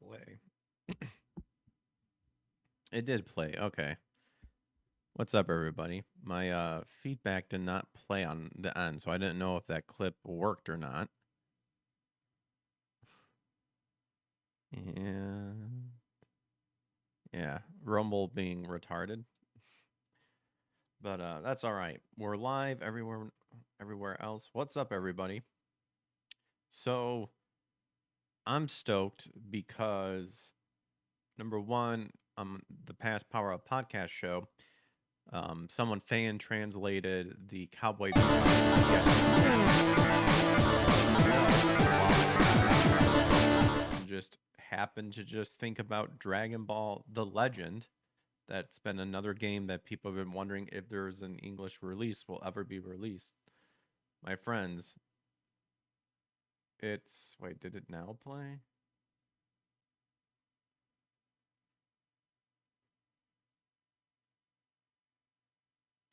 play. It did play. Okay. What's up, everybody? My feedback did not play on the end, so I didn't know if that clip worked or not. And yeah, Rumble being retarded. But that's all right. We're live everywhere else. What's up, everybody? So I'm stoked because number one, the Past Power Up podcast show. Someone fan translated the Cowboy just happened to just think about Dragon Ball The Legend. That's been another game that people have been wondering if there's an English release will ever be released. My friends, it's... Wait, did it now play?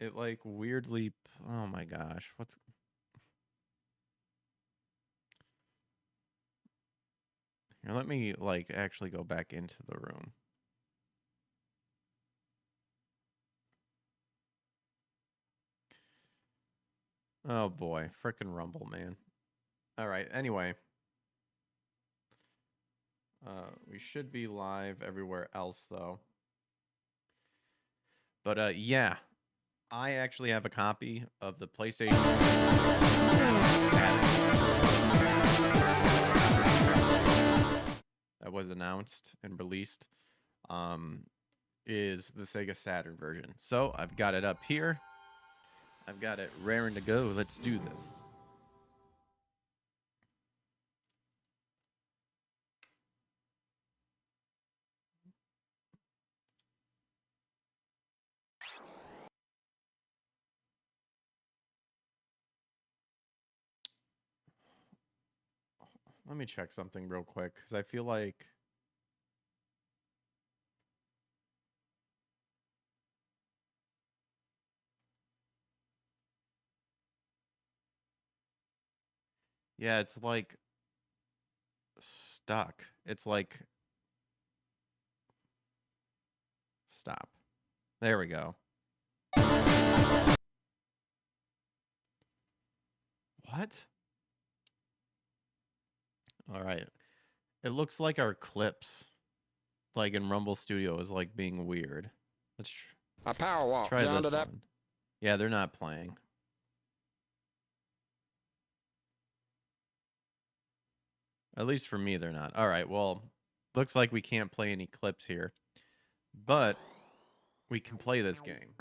It, like, weirdly... Oh, my gosh. What's... Here, let me, like, actually go back into the room. Oh, boy. Frickin' Rumble, man. All right, anyway. We should be live everywhere else, though. But, yeah. I actually have a copy of the PlayStation that was announced and released. Is the Sega Saturn version. So I've got it up here. I've got it raring to go. Let's do this. Let me check something real quick, because I feel like... Yeah, it's like... stuck. It's like... Stop. There we go. What? All right. It looks like our clips, like in Rumble Studio, is like being weird. Let's a power walk try down this to that. one. Yeah, they're not playing. At least for me, they're not. All right, well, looks like we can't play any clips here, but we can play this game.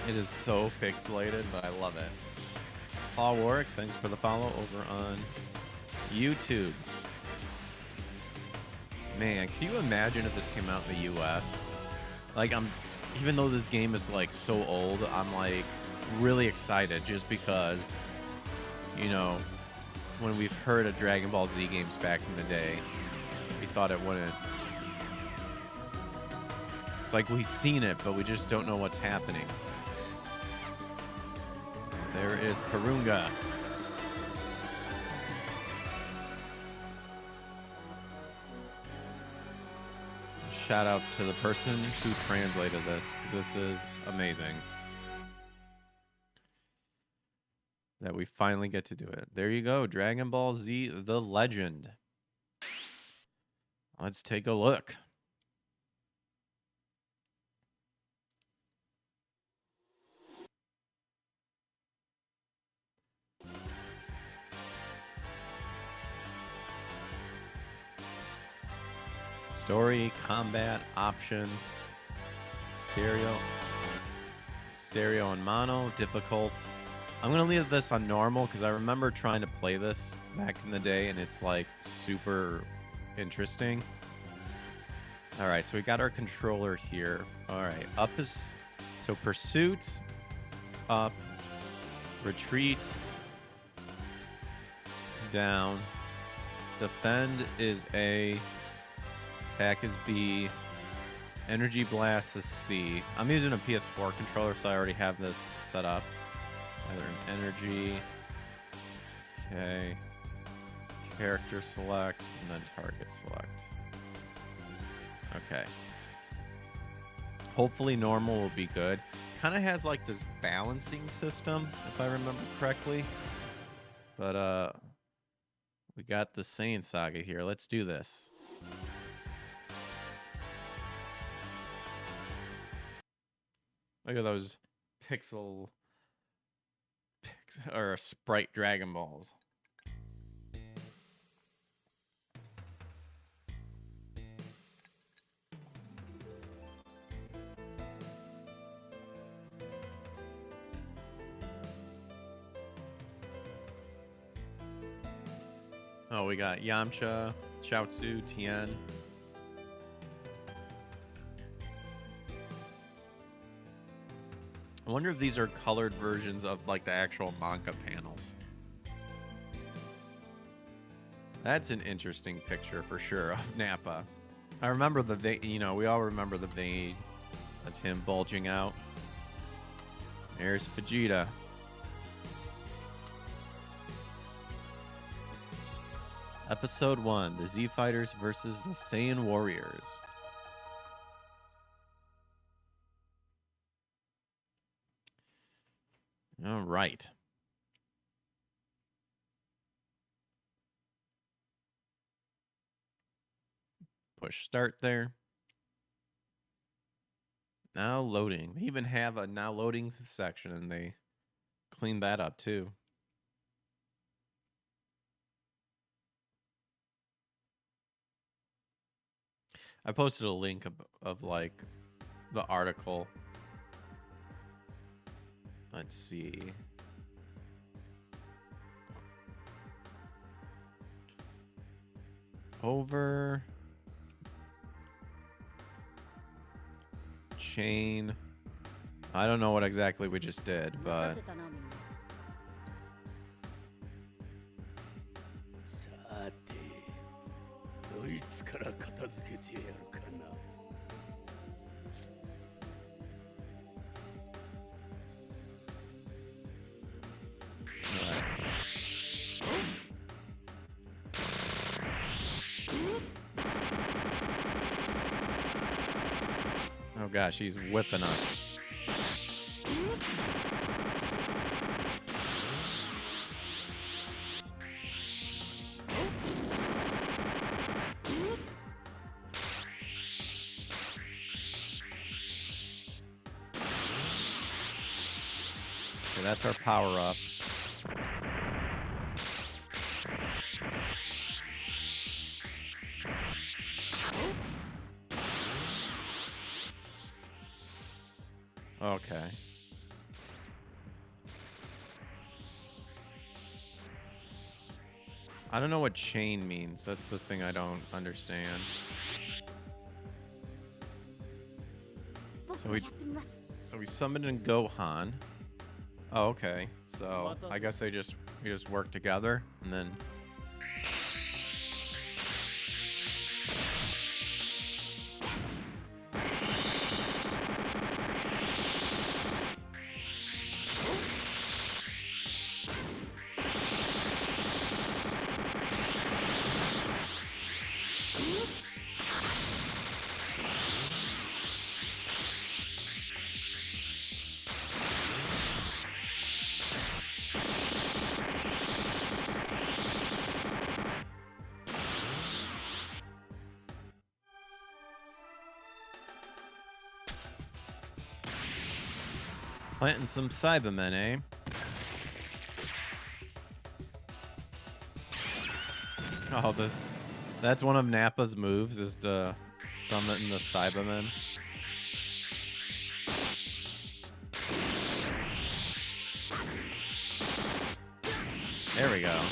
It is so pixelated, but I love it. Paul Warwick, thanks for the follow over on YouTube. Man, can you imagine if this came out in the US? Like, even though this game is like so old, I'm like really excited just because, you know, when we've heard of Dragon Ball Z games back in the day, we thought it wouldn't. It's like we've seen it, but we just don't know what's happening. There is Karunga. Shout out to the person who translated this. This is amazing. That we finally get to do it. There you go. Dragon Ball Z, The Legend. Let's take a look. Story, combat, options, stereo and mono, difficult. I'm going to leave this on normal because I remember trying to play this back in the day and it's like super interesting. All right, so we got our controller here. All right, up is, so pursuit, up, Retreat. Down. Defend is A. Attack is B. Energy Blast is C. I'm using a PS4 controller, so I already have this set up. Either an energy. Okay. Character select, and then target select. Okay. Hopefully normal will be good. Kind of has like this balancing system, if I remember correctly. But we got the Saiyan Saga here. Let's do this. Look at those pixel or sprite Dragon Balls. Oh, we got Yamcha, Chaozu, Tien. I wonder if these are colored versions of like the actual manga panels. That's an interesting picture for sure of Nappa. I remember the vein, you know, we all remember the vein of him bulging out. There's Vegeta. Episode 1, the Z Fighters versus the Saiyan Warriors. All right. Push start there. Now loading. They even have a now loading section, and they cleaned that up too. I posted a link of like the article. Let's see. Over. Chain. I don't know what exactly we just did, but oh gosh, he's whipping us. Okay, that's our power up. Okay. I don't know what chain means. That's the thing I don't understand. So we summoned in Gohan. Oh, okay. So I guess we just work together and then. Planting some Cybermen, eh? Oh, that's one of Nappa's moves, is to summon the Cybermen. There we go.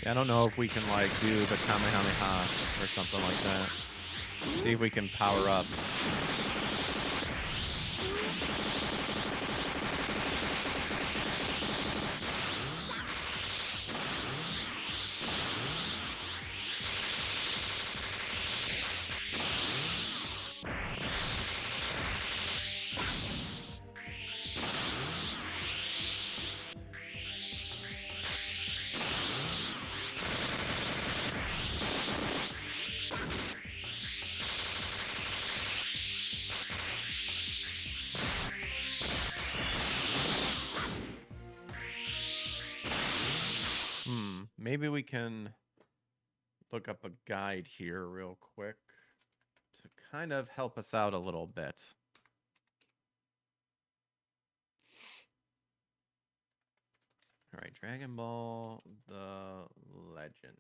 Yeah, I don't know if we can like do the Kamehameha or something like that. See if we can power up. Maybe we can look up a guide here real quick to kind of help us out a little bit. All right, Dragon Ball, the legend.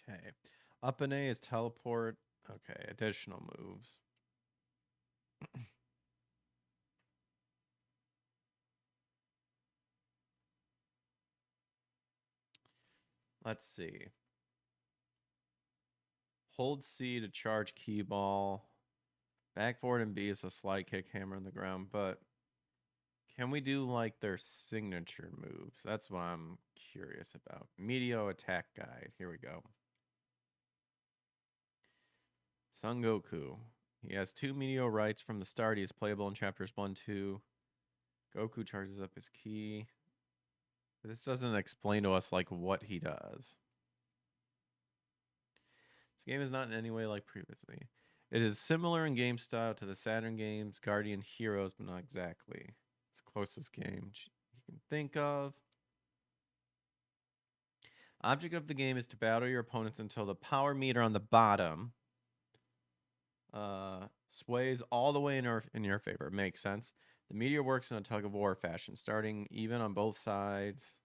Okay. Up and A is teleport. Okay, additional moves. Let's see. Hold C to charge key ball. Back forward and B is a slide kick, hammer on the ground. But can we do like their signature moves? That's what I'm curious about. Medio attack guide. Here we go. Son Goku. He has 2 meteorites from the start. He is playable in chapters 1, 2. Goku charges up his ki. This doesn't explain to us like what he does. This game is not in any way like previously. It is similar in game style to the Saturn games, Guardian Heroes, but not exactly. It's the closest game you can think of. Object of the game is to battle your opponents until the power meter on the bottom sways all the way in your favor. Makes sense. The meteor works in a tug of war fashion, starting even on both sides.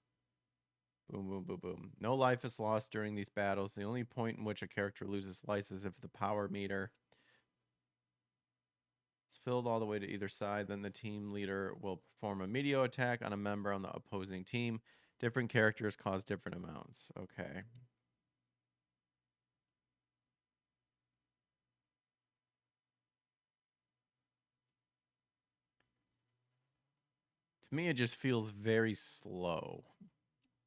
Boom, boom, boom, boom. No life is lost during these battles. The only point in which a character loses life is if the power meter is filled all the way to either side. Then the team leader will perform a meteor attack on a member on the opposing team. Different characters cause different amounts. Okay. To me, it just feels very slow.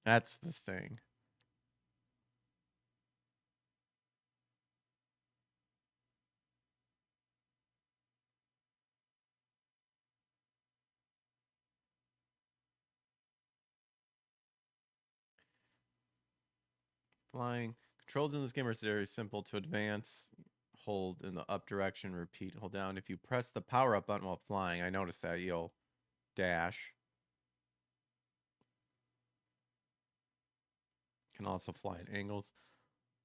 That's the thing. Flying. Controls in this game are very simple. To advance, hold in the up direction, repeat, hold down. If you press the power up button while flying, I noticed that you'll dash. Can also fly at angles.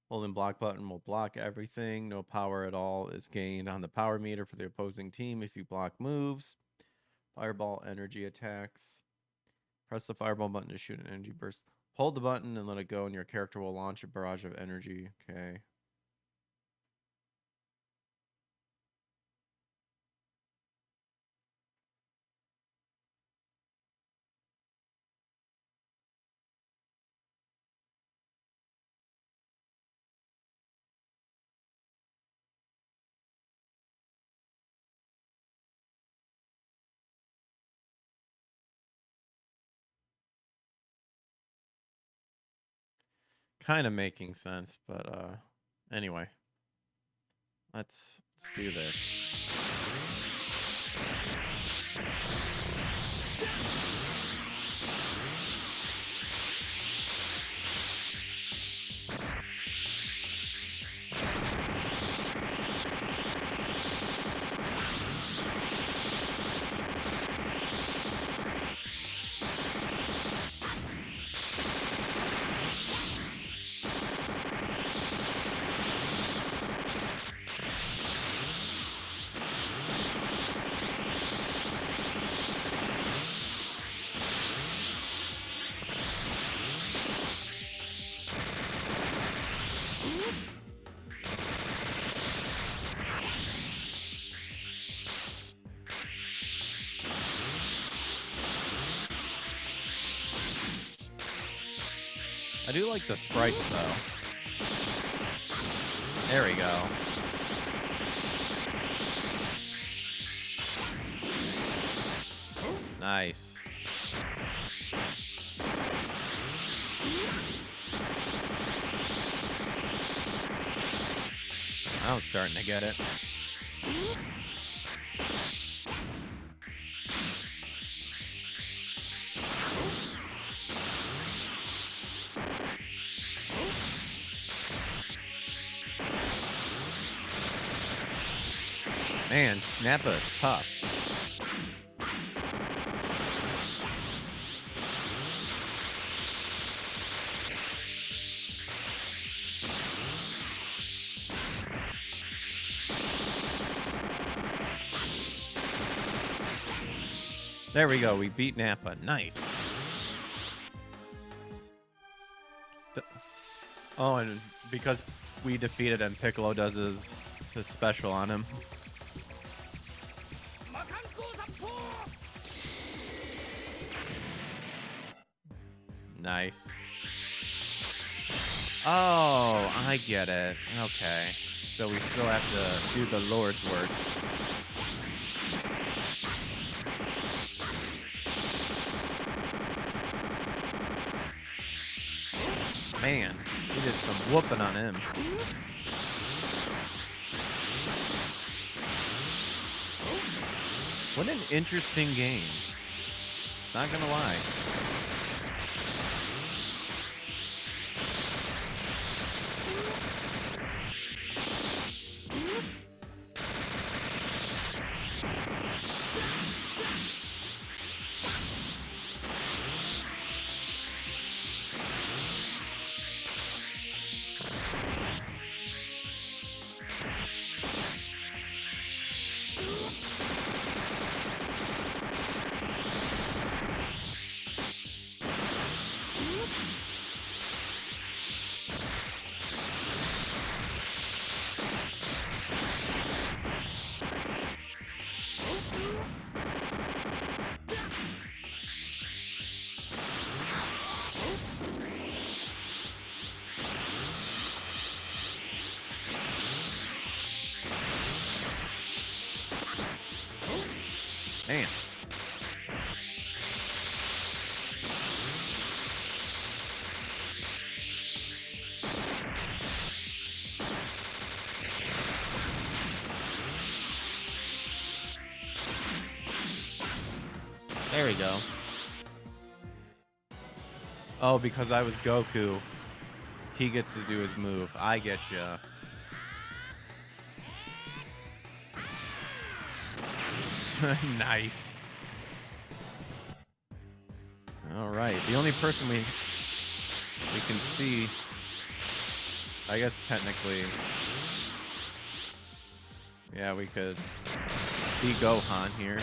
Holding block button will block everything. No power at all is gained on the power meter for the opposing team if you block moves. Fireball energy attacks. Press the fireball button to shoot an energy burst. Hold the button and let it go, and your character will launch a barrage of energy. Okay. Kind of making sense, but anyway. Let's do this. I do like the sprites, though. There we go. Nice. I'm starting to get it. Man, Nappa is tough. There we go. We beat Nappa. Nice. Oh, and because we defeated him, Piccolo does his special on him. Nice. Oh, I get it. Okay. So we still have to do the Lord's work. Man, he did some whooping on him. What an interesting game. Not gonna lie. Man. There we go. Oh, because I was Goku, he gets to do his move. I get ya. Nice. All right. The only person we can see, I guess technically, yeah, we could be Gohan here.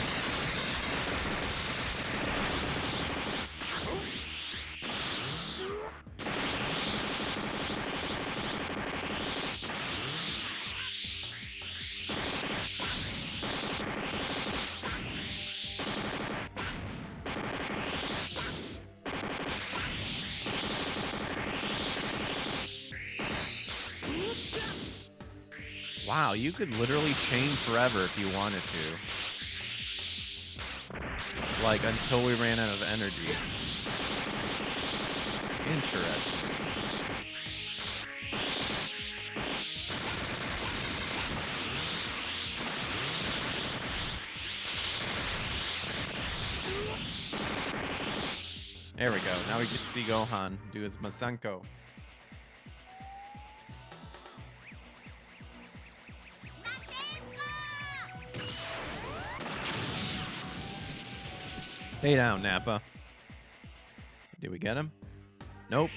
Wow, you could literally chain forever if you wanted to. Like, until we ran out of energy. Interesting. There we go. Now we get to see Gohan do his Masenko. Stay down, Nappa. Did we get him? Nope.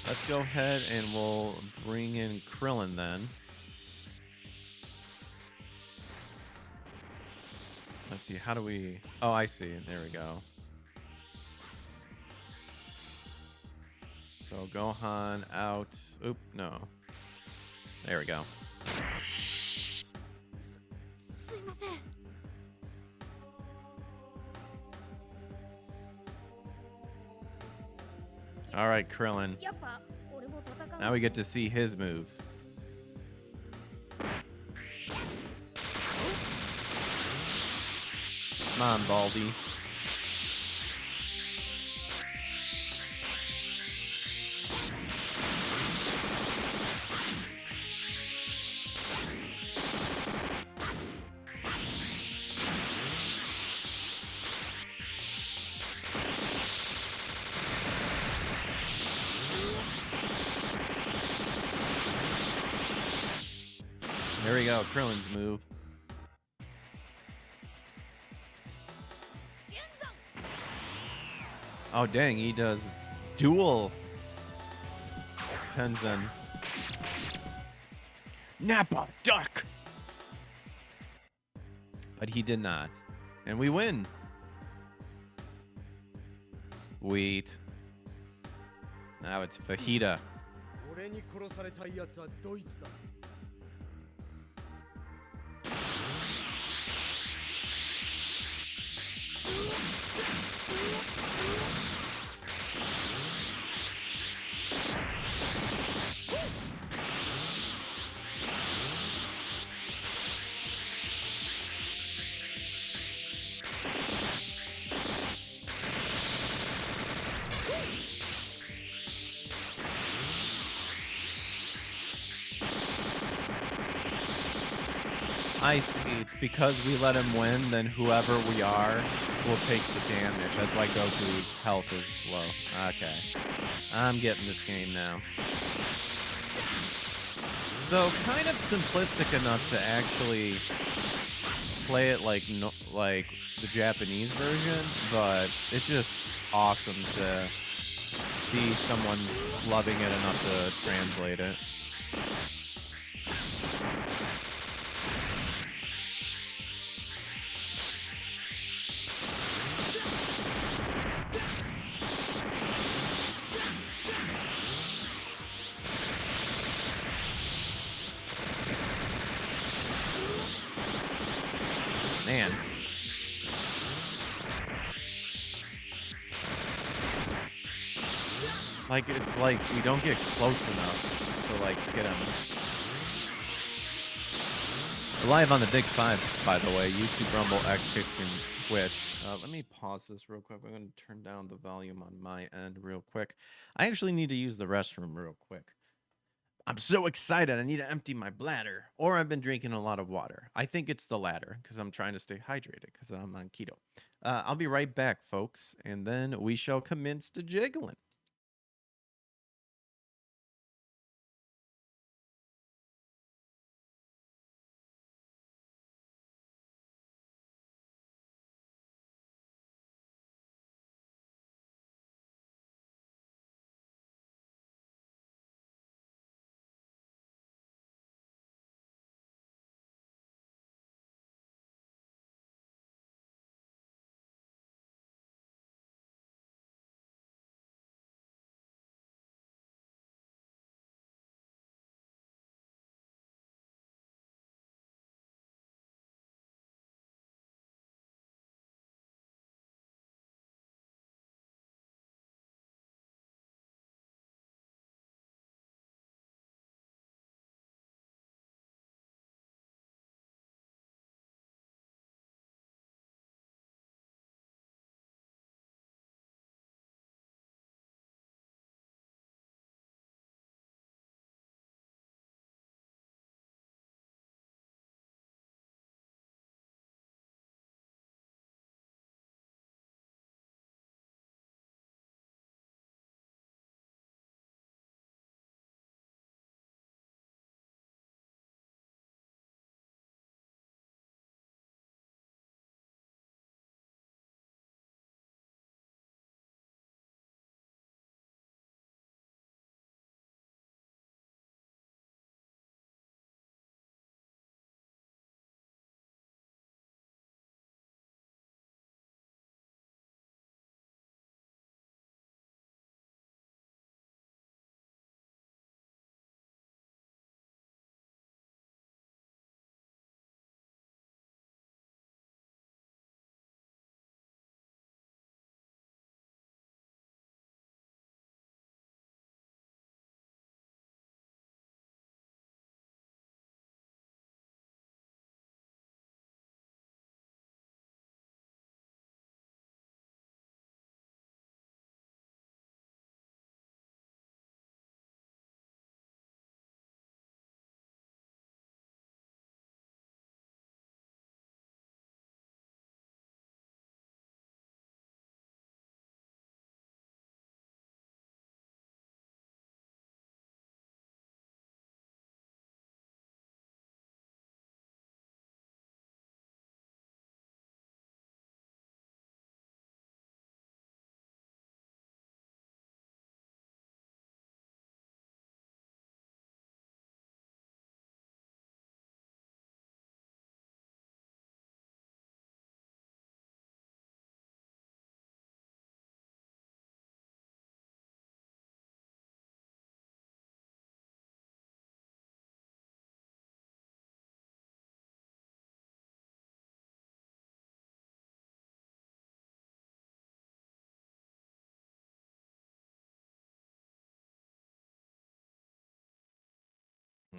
Let's go ahead and we'll bring in Krillin then. Let's see, how do we... Oh, I see. There we go. So Gohan out. Oop, no. There we go. All right, Krillin. Now we get to see his moves. Come on, Baldy. There we go, Krillin's move. Oh, dang, he does dual Tenzin. Nappa, duck! But he did not. And we win. Wheat. Now it's Fajita. I see. It's because we let him win, then whoever we are will take the damage. That's why Goku's health is low. Okay. I'm getting this game now. So, kind of simplistic enough to actually play it like the Japanese version, but it's just awesome to see someone loving it enough to translate it. Man. Like, it's like we don't get close enough to, like, get him. We're live on the Big Five, by the way. YouTube, Rumble, X-Kick, and Twitch. Let me pause this real quick. I'm going to turn down the volume on my end real quick. I actually need to use the restroom real quick. I'm so excited. I need to empty my bladder. Or I've been drinking a lot of water. I think it's the latter because I'm trying to stay hydrated because I'm on keto. I'll be right back, folks. And then we shall commence to jiggling.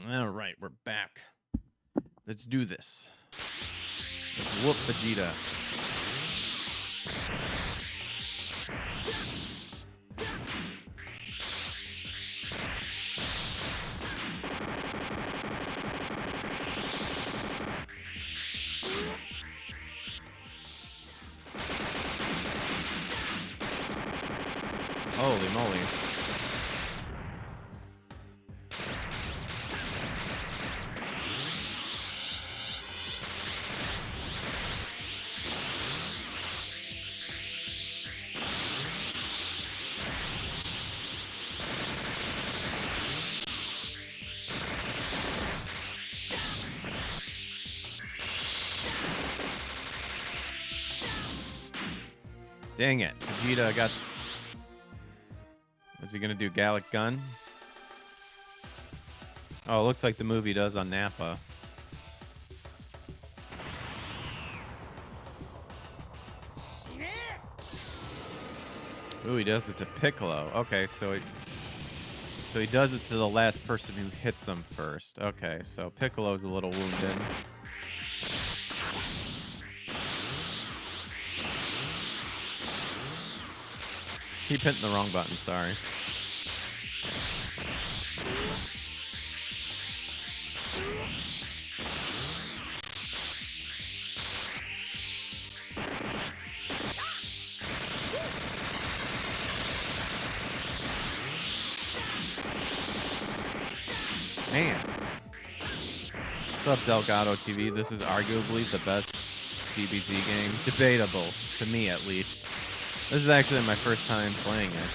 All right, we're back. Let's do this. Let's whoop Vegeta. Holy moly. Dang it. Vegeta got... Is he going to do Gallic Gun? Oh, it looks like the movie does on Nappa. Ooh, he does it to Piccolo. Okay, so he does it to the last person who hits him first. Okay, so Piccolo's a little wounded. Keep hitting the wrong button, sorry. Man. What's up, Delgado TV? This is arguably the best DBZ game. Debatable, to me at least. This is actually my first time playing it.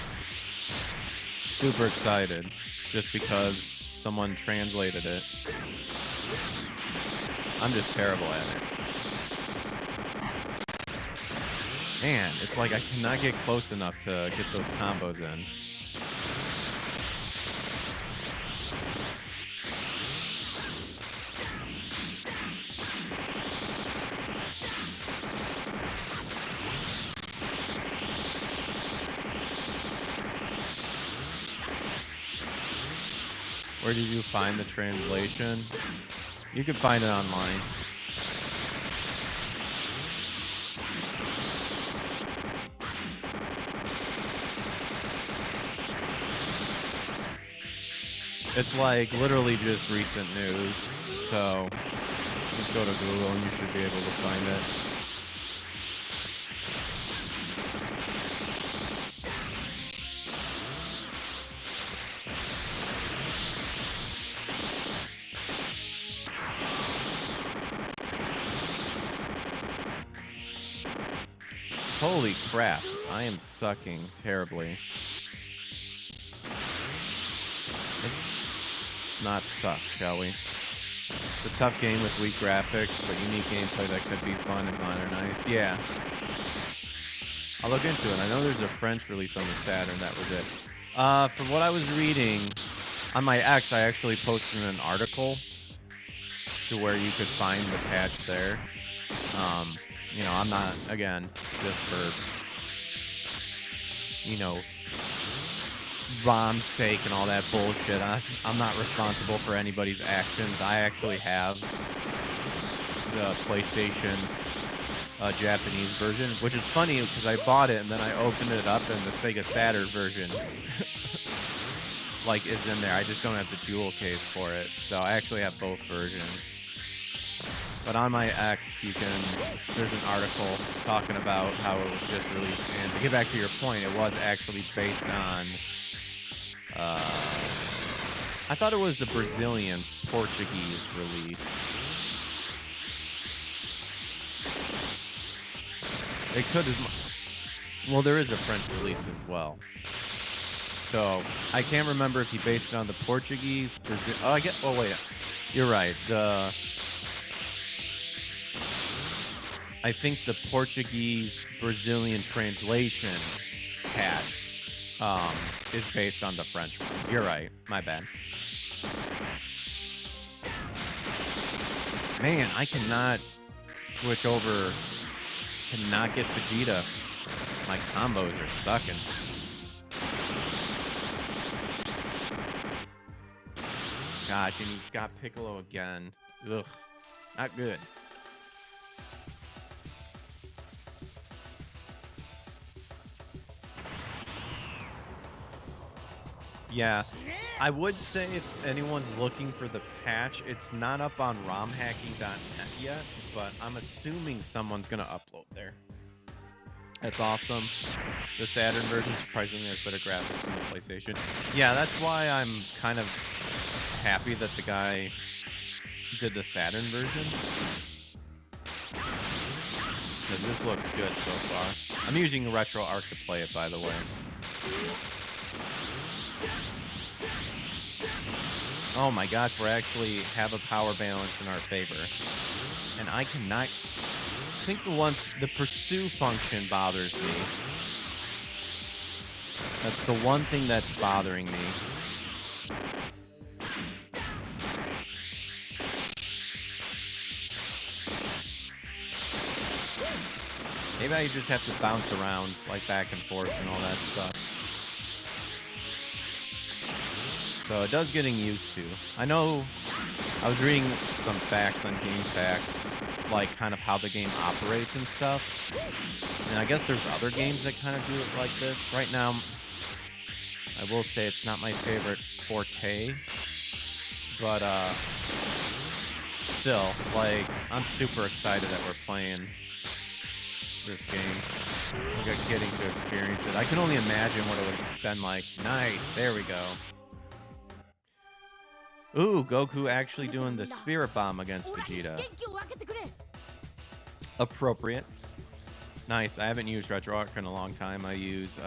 Super excited, just because someone translated it. I'm just terrible at it. Man, it's like I cannot get close enough to get those combos in. Where did you find the translation? You can find it online. It's like literally just recent news, so just go to Google and you should be able to find it. Holy crap, I am sucking terribly. Let's not suck, shall we? It's a tough game with weak graphics, but unique gameplay that could be fun and modernized. Yeah. I'll look into it. I know there's a French release on the Saturn, that was it. From what I was reading, on my X, I actually posted an article to where you could find the patch there. You know, I'm not, again, just for, you know, ROM's sake and all that bullshit. I'm not responsible for anybody's actions. I actually have the PlayStation Japanese version, which is funny because I bought it and then I opened it up and the Sega Saturn version like is in there. I just don't have the jewel case for it, so I actually have both versions. But on my X, there's an article talking about how it was just released. And to get back to your point, it was actually based on, I thought it was a Brazilian Portuguese release. It could have, well, there is a French release as well. So I can't remember if he based it on the Portuguese, Brazil. Oh, wait, you're right. I think the Portuguese Brazilian translation patch is based on the French one. You're right. My bad. Man, I cannot switch over. Cannot get Vegeta. My combos are sucking. gosh, and you got Piccolo again. Ugh, not good. Yeah, I would say if anyone's looking for the patch, it's not up on romhacking.net yet, but I'm assuming someone's going to upload there. That's awesome. The Saturn version surprisingly has better graphics than the PlayStation. Yeah, that's why I'm kind of happy that the guy did the Saturn version. Because this looks good so far. I'm using RetroArch to play it, by the way. Oh my gosh, we actually have a power balance in our favor. And I cannot... I think the pursue function bothers me. That's the one thing that's bothering me. Maybe I just have to bounce around, like back and forth and all that stuff. So it does getting used to. I know I was reading some facts on GameFAQs, like kind of how the game operates and stuff. And I guess there's other games that kind of do it like this. Right now, I will say it's not my favorite forte, but still, like, I'm super excited that we're playing this game. We're getting to experience it. I can only imagine what it would have been like. Nice, there we go. Ooh, Goku actually doing the Spirit Bomb against Vegeta. Appropriate. Nice. I haven't used RetroArch in a long time. I use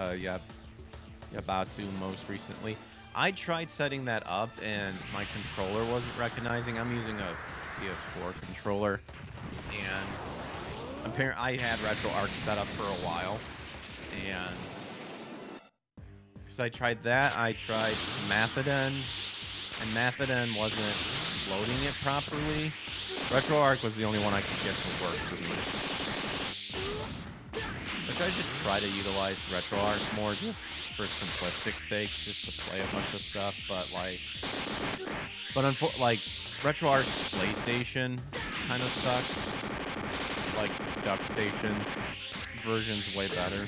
Yabasu most recently. I tried setting that up, and my controller wasn't recognizing. I'm using a PS4 controller, and apparently I had RetroArch set up for a while, and because I tried that, I tried Mathiden, and Mathiden wasn't loading it properly. RetroArch was the only one I could get to work for me. Which I should try to utilize RetroArch more just for simplistic sake, just to play a bunch of stuff, but like RetroArch's PlayStation kind of sucks. Like DuckStation's version's way better.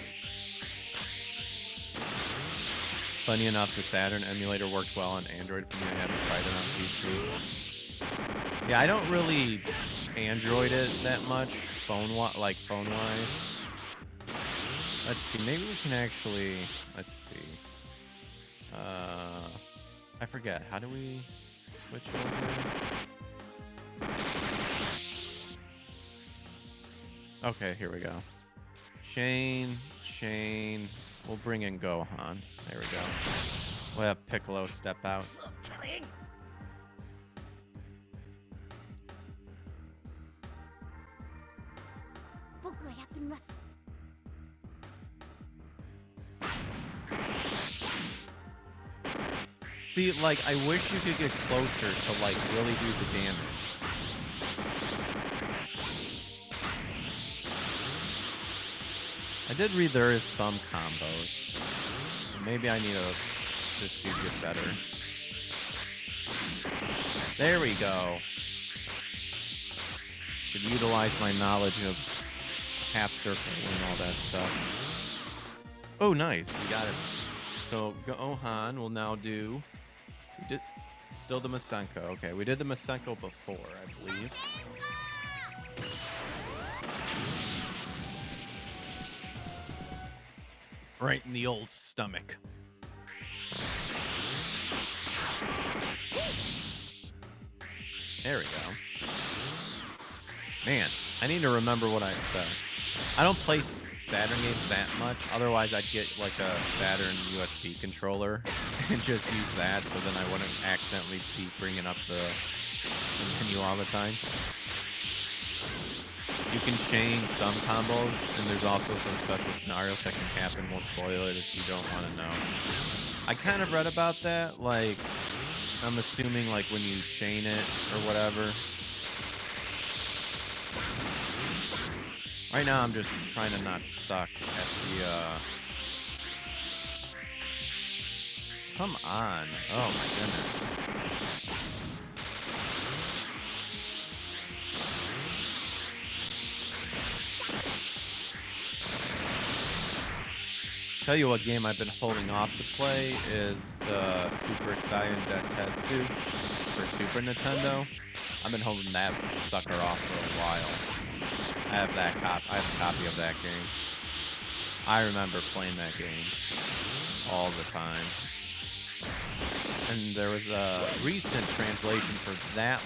Funny enough, the Saturn emulator worked well on Android for me. I haven't tried it on PC. Yeah, I don't really Android it that much, phone-wise. Let's see, maybe we can actually, let's see. I forget, how do we switch over? Okay, here we go. Chain, we'll bring in Gohan. There we go. We'll have Piccolo step out. See, like, I wish you could get closer to, like, really do the damage. I did read there is some combos. Maybe I need to just do get better. There we go. Should utilize my knowledge of half circle and all that stuff. Oh, nice. We got it. So Gohan will now do... Still the Masenko. Okay, we did the Masenko before, I believe. Right in the old stomach. There we go. Man, I need to remember what I said. I don't play Saturn games that much. Otherwise, I'd get like a Saturn USB controller and just use that, so then I wouldn't accidentally be bringing up the menu all the time. You can chain some combos, and there's also some special scenarios that can happen. Won't spoil it if you don't want to know. I kind of read about that. Like, I'm assuming like when you chain it or whatever. Right now, I'm just trying to not suck at the, Come on. Oh, my goodness. Tell you what game I've been holding off to play is the Super Saiyan Densetsu for Super Nintendo. I've been holding that sucker off for a while. I have a copy of that game. I remember playing that game all the time. And there was a recent translation for that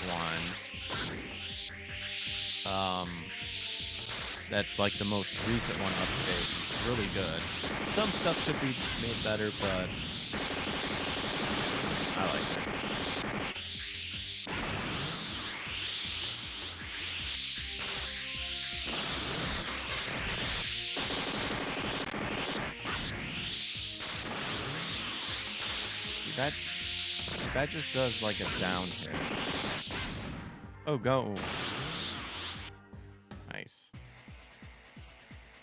one. That's like the most recent one up to date. It's really good. Some stuff could be made better, but I like it. That just does like a down hit. Oh, go. Nice.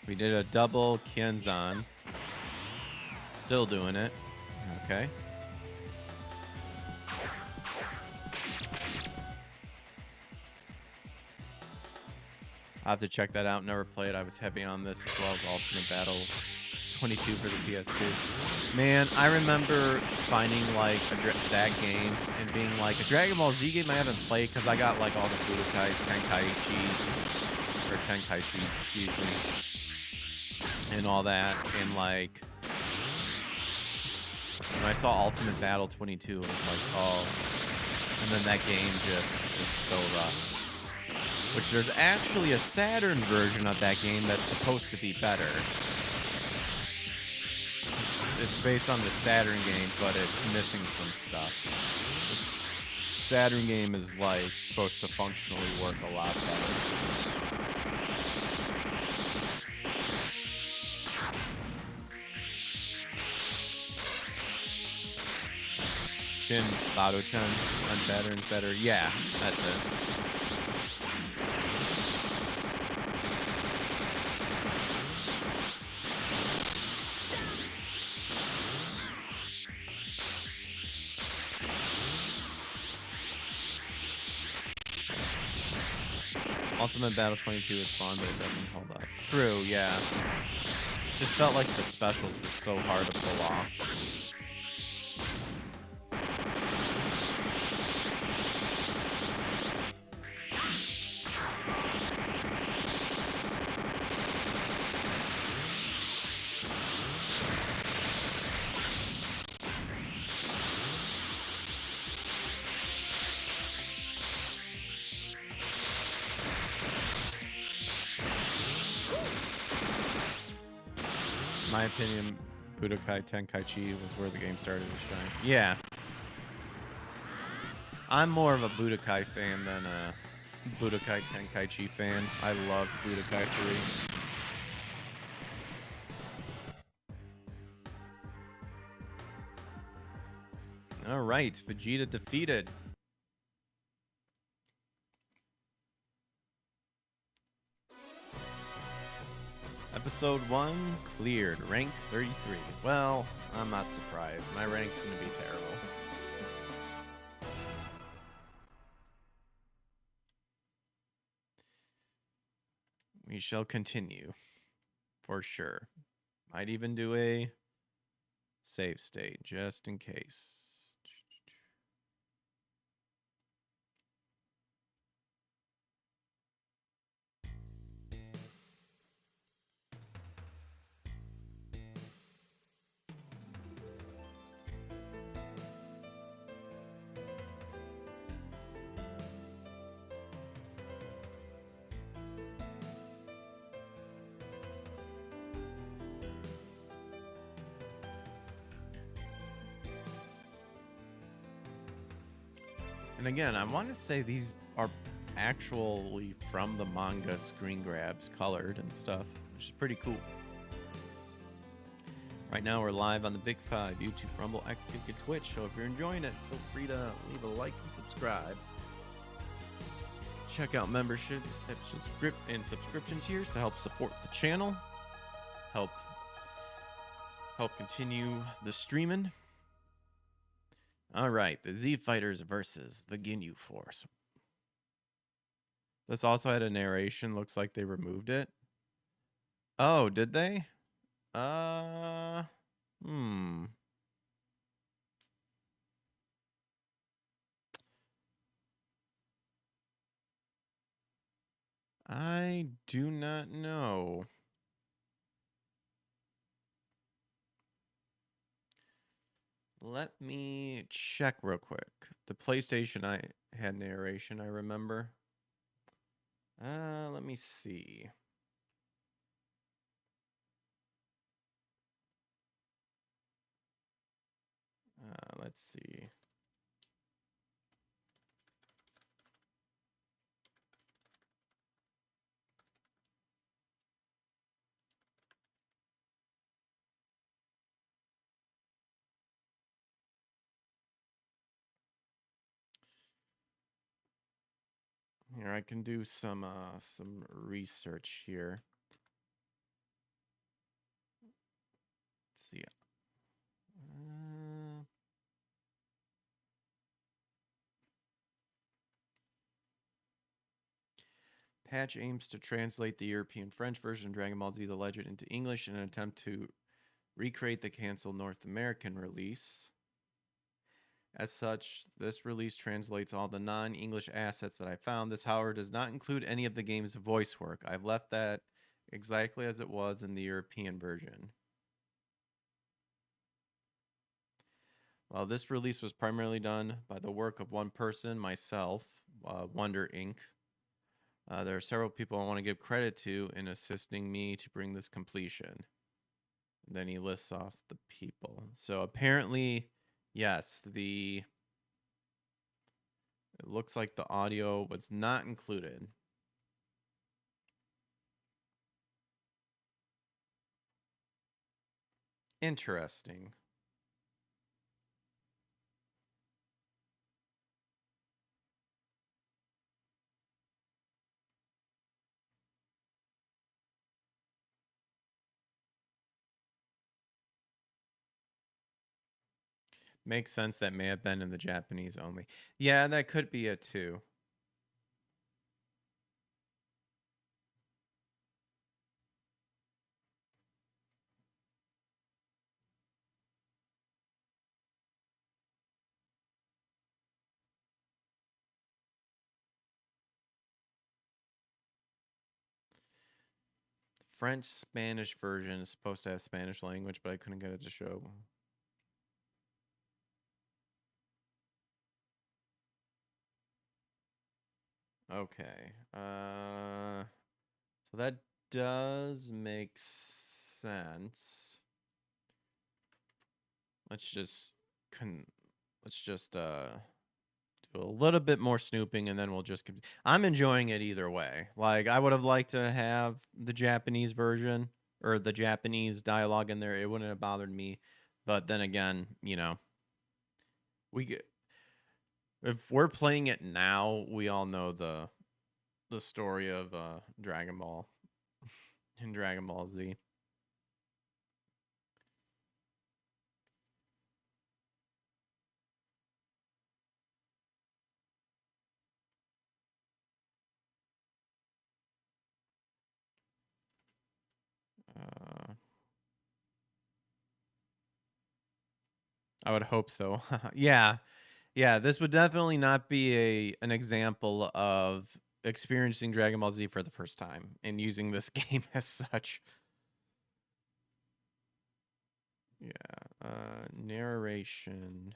We did a double Kienzan. Still doing it. Okay. I'll have to check that out. Never played. I was heavy on this as well as Ultimate Battle 22 for the PS2. Man, I remember finding like that game and being like, a Dragon Ball Z game I haven't played because I got like all the Budokais, Tenkaichis, excuse me, and all that. And like, when I saw Ultimate Battle 22, it was like, oh. And then that game just is so rough. Which there's actually a Saturn version of that game that's supposed to be better. It's based on the Saturn game, but it's missing some stuff. This Saturn game is like supposed to functionally work a lot better. Shin Bado-chan on Saturn's better. Yeah, that's it. Ultimate Battle 22 is fun, but it doesn't hold up. True, yeah. Just felt like the specials were so hard to pull off. In my opinion, Budokai Tenkaichi was where the game started to shine. Yeah. I'm more of a Budokai fan than a Budokai Tenkaichi fan. I love Budokai 3. All right, Vegeta defeated. Episode 1 cleared. Rank 33. Well, I'm not surprised. My rank's going to be terrible. We shall continue. For sure. Might even do a save state, just in case. And again, I want to say these are actually from the manga screen grabs, colored and stuff, which is pretty cool. Right now we're live on the Big Five, YouTube, Rumble, Xkick, and Twitch, so if you're enjoying it, feel free to leave a like and subscribe. Check out membership and subscription tiers to help support the channel, help continue the streaming. All right, the Z Fighters versus the Ginyu Force. This also had a narration. Looks like they removed it. Oh, did they? Uh, hmm. I do not know. Let me check real quick. The PlayStation I had narration, I remember. Let me see. Let's see. Here, I can do some research here. Let's see. Patch aims to translate the European French version of Dragon Ball Z The Legend into English in an attempt to recreate the canceled North American release. As such, this release translates all the non-English assets that I found. This, however, does not include any of the game's voice work. I've left that exactly as it was in the European version. While this release was primarily done by the work of one person, myself, Wonder Inc., there are several people I want to give credit to in assisting me to bring this completion. And then he lists off the people. So apparently, yes, it looks like the audio was not included. Interesting. Makes sense that may have been in the Japanese only. Yeah, that could be it too. French Spanish version is supposed to have Spanish language, but I couldn't get it to show. Okay. So that does make sense. Let's just do a little bit more snooping and then we'll just I'm enjoying it either way. Like I would have liked to have the Japanese version or the Japanese dialogue in there. It wouldn't have bothered me. But then again, we get if we're playing it now, we all know the story of Dragon Ball and Dragon Ball Z. Uh, I would hope so. Yeah. Yeah, this would definitely not be an example of experiencing Dragon Ball Z for the first time and using this game as such. Yeah, narration.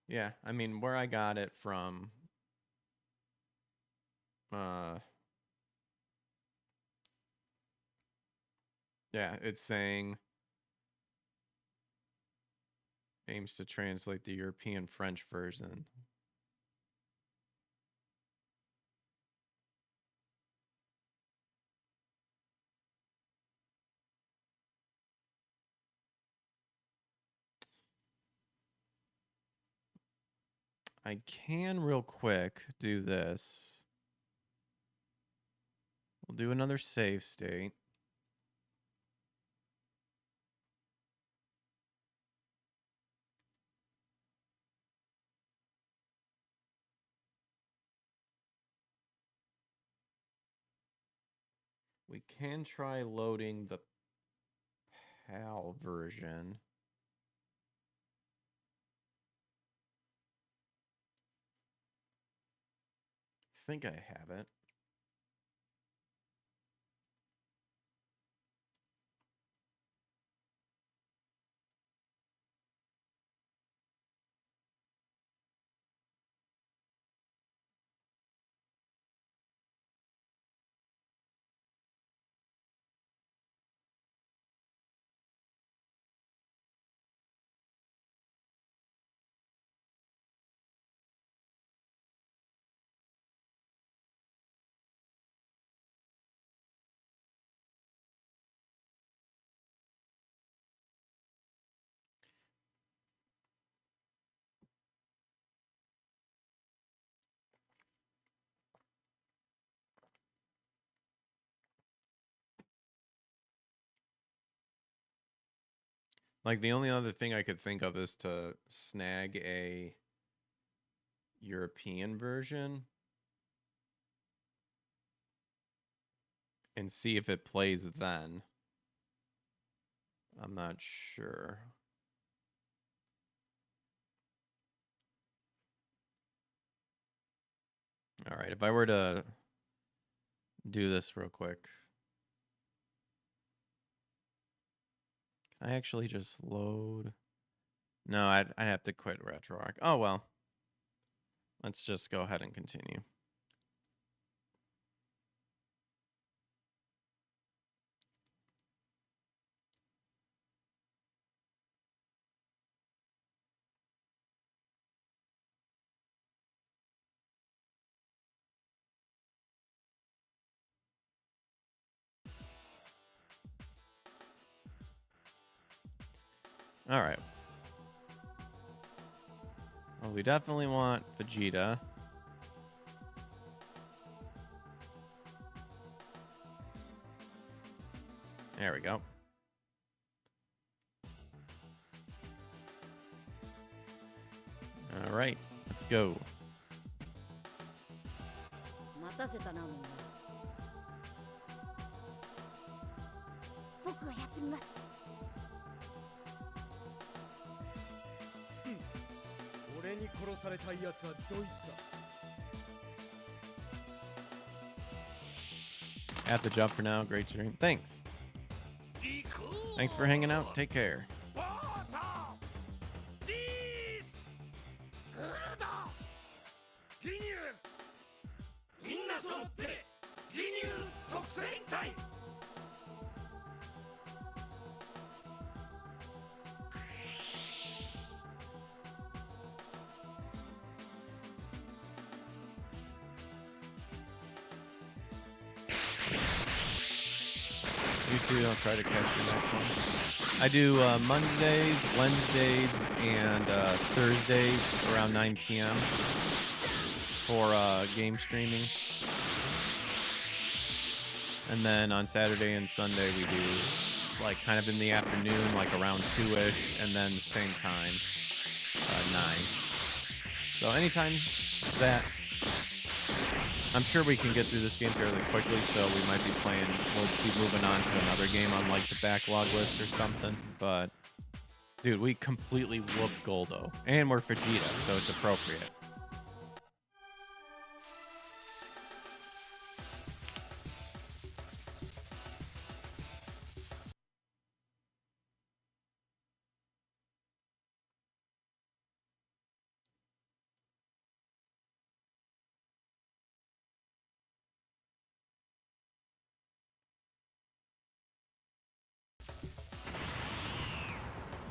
Yeah, I mean, where I got it from, yeah, it's saying aims to translate the European French version. I can real quick do this. We'll do another save state. We can try loading the PAL version. I think I have it. Like, the only other thing I could think of is to snag a European version and see if it plays then. I'm not sure. All right, if I were to do this real quick. I actually just load. No, I'd have to quit RetroArch. Oh, well. Let's just go ahead and continue. All right. Well, we definitely want Vegeta. There we go. All right, let's go. At the jump for now. Great stream. Thanks. Thanks for hanging out. Take care. I'll try to catch the next one. I do Mondays, Wednesdays, and Thursdays around 9 p.m. for game streaming. And then on Saturday and Sunday we do like kind of in the afternoon, like around 2-ish, and then the same time, 9. So anytime that. I'm sure we can get through this game fairly quickly, so we might be playing, we'll be moving on to another game on like the backlog list or something, but dude, we completely whooped Goldo, and we're Vegeta, so it's appropriate.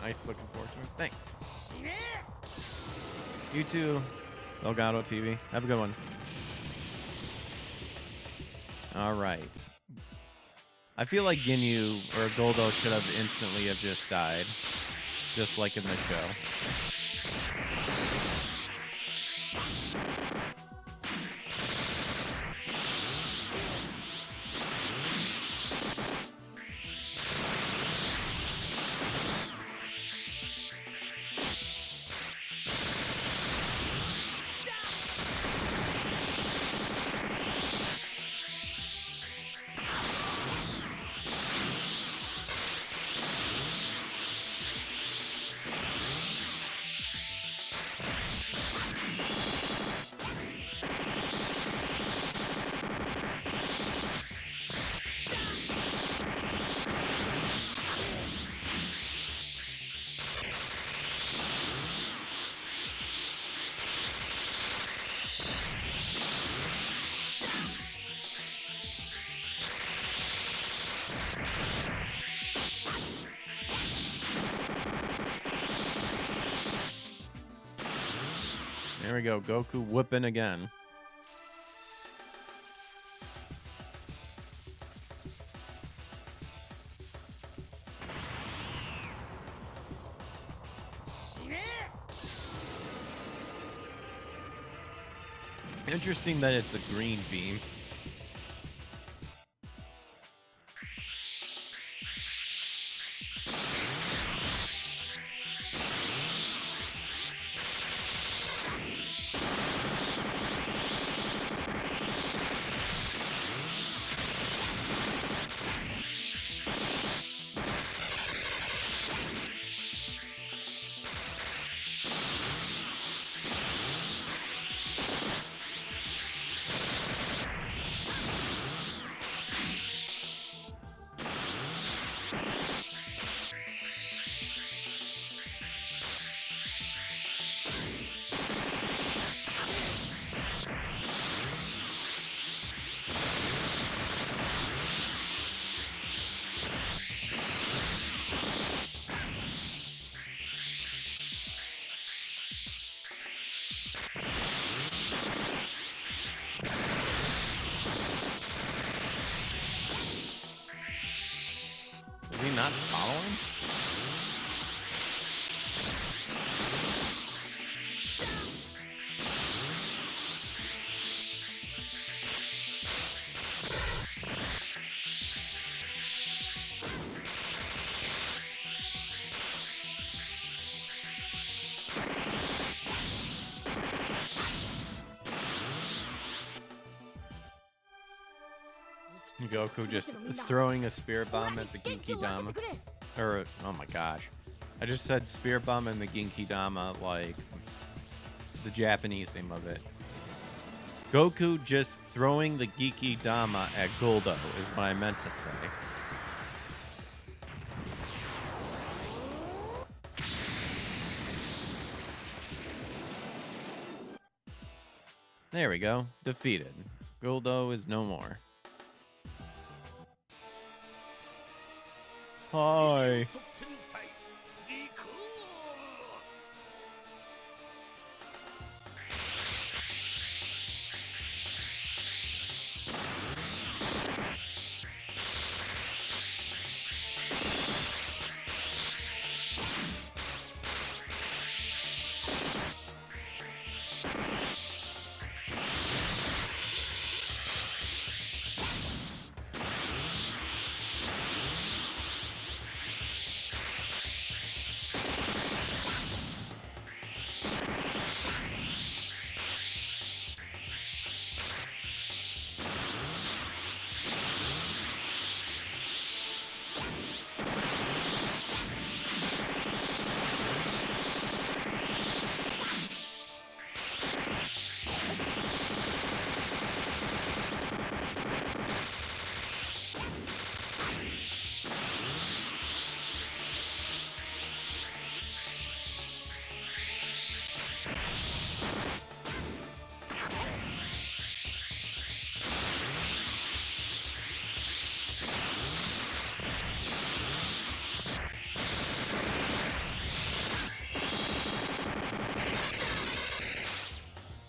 Nice, looking forward to it. Thanks. You too, Elgato TV. Have a good one. All right. I feel like Ginyu or Goldo should have instantly have just died, just like in the show. go. Goku whooping again. Interesting that it's a green beam. Is he not following? Goku just throwing a spear bomb at the Genki Dama. Or, oh my gosh. I just said spear bomb and the Genki Dama like the Japanese name of it. Goku just throwing the Genki Dama at Guldo is what I meant to say. There we go. Defeated. Guldo is no more. Hi.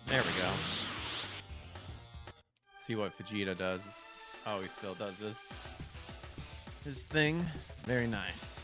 There we go. See what Vegeta does. Oh, he still does his thing. Very nice.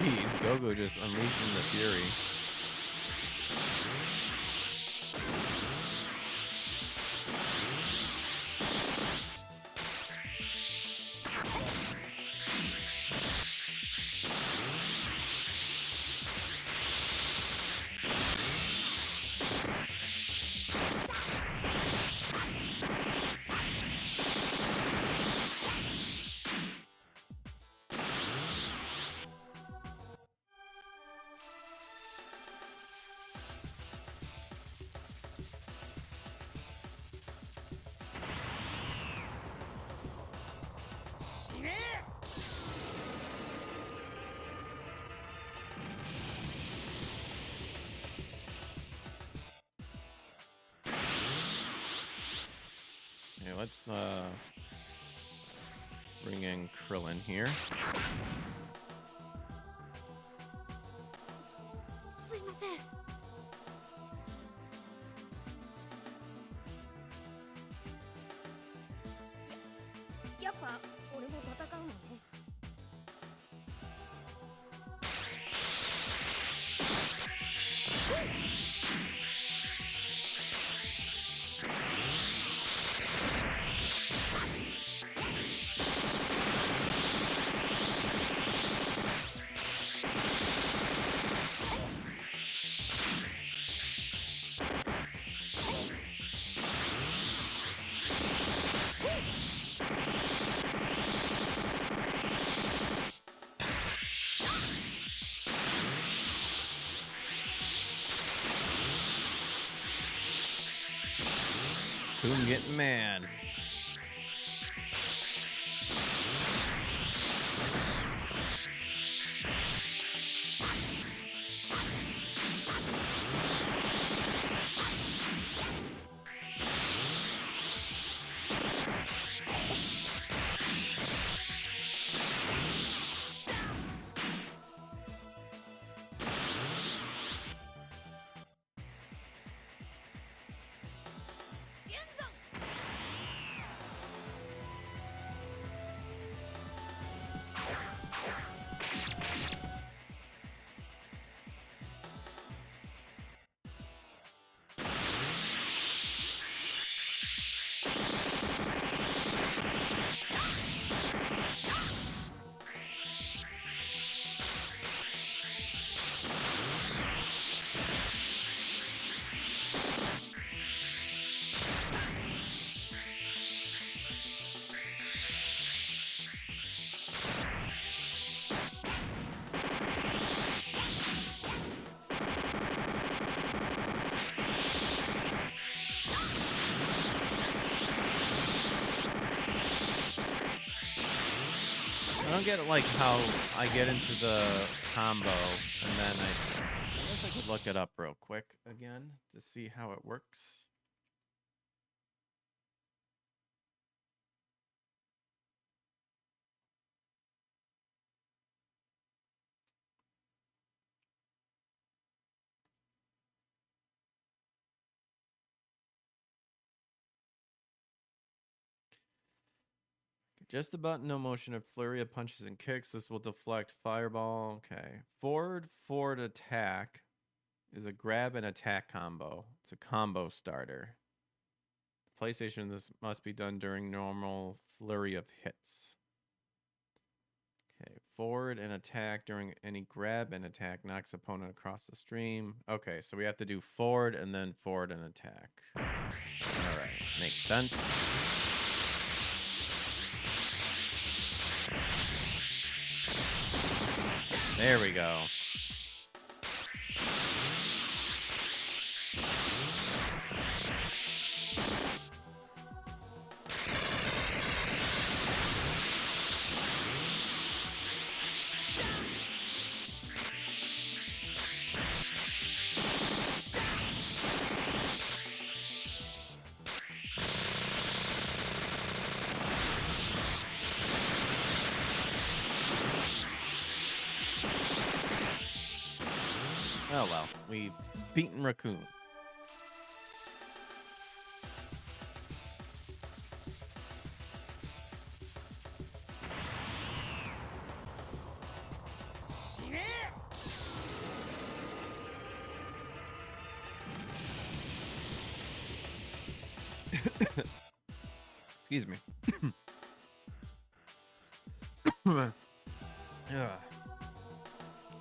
Jeez, Goku just unleashing the fury. let's bring in Krillin here. Coon getting mad. I don't get like how I get into the combo and then I guess I could look it up real quick again to see how it works. Just the button, no motion, a flurry of punches and kicks. This will deflect fireball. Okay. Forward attack is a grab and attack combo. It's a combo starter. PlayStation, this must be done during normal flurry of hits. Okay. Forward and attack during any grab and attack knocks opponent across the stream. Okay, so we have to do forward and then forward and attack. All right. Makes sense. There we go. Oh well, we've beaten Raccoon. Excuse me.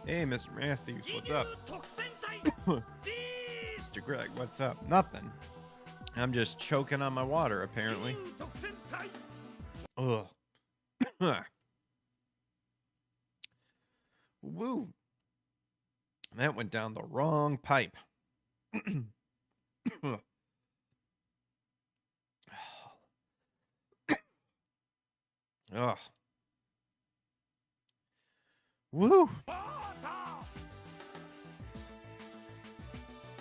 Hey, Mr. Matthews, what's up? Mr. Greg, what's up? Nothing. I'm just choking on my water, apparently. Ugh. Woo. That went down the wrong pipe. Ugh. Woo.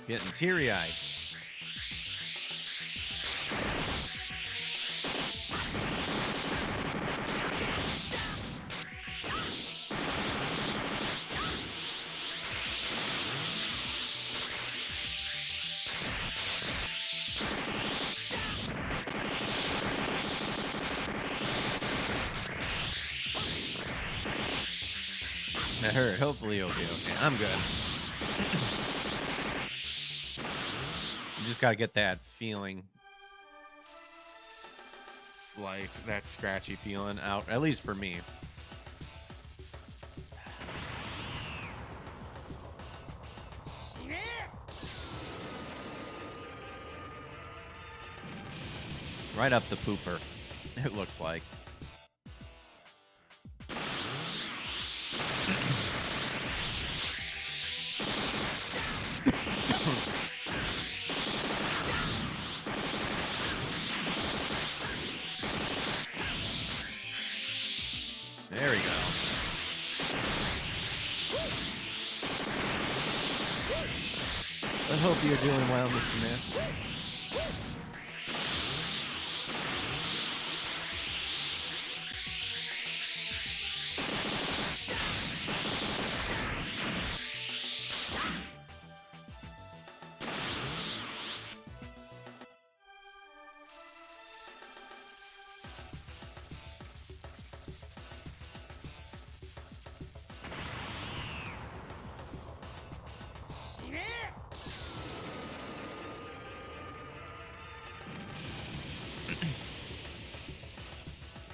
Getting teary-eyed. That hurt. Hopefully you'll be okay. I'm good. You just gotta get that feeling. Like, that scratchy feeling out. At least for me. Right up the pooper, it looks like. There we go. I hope you're doing well, Mr. Man.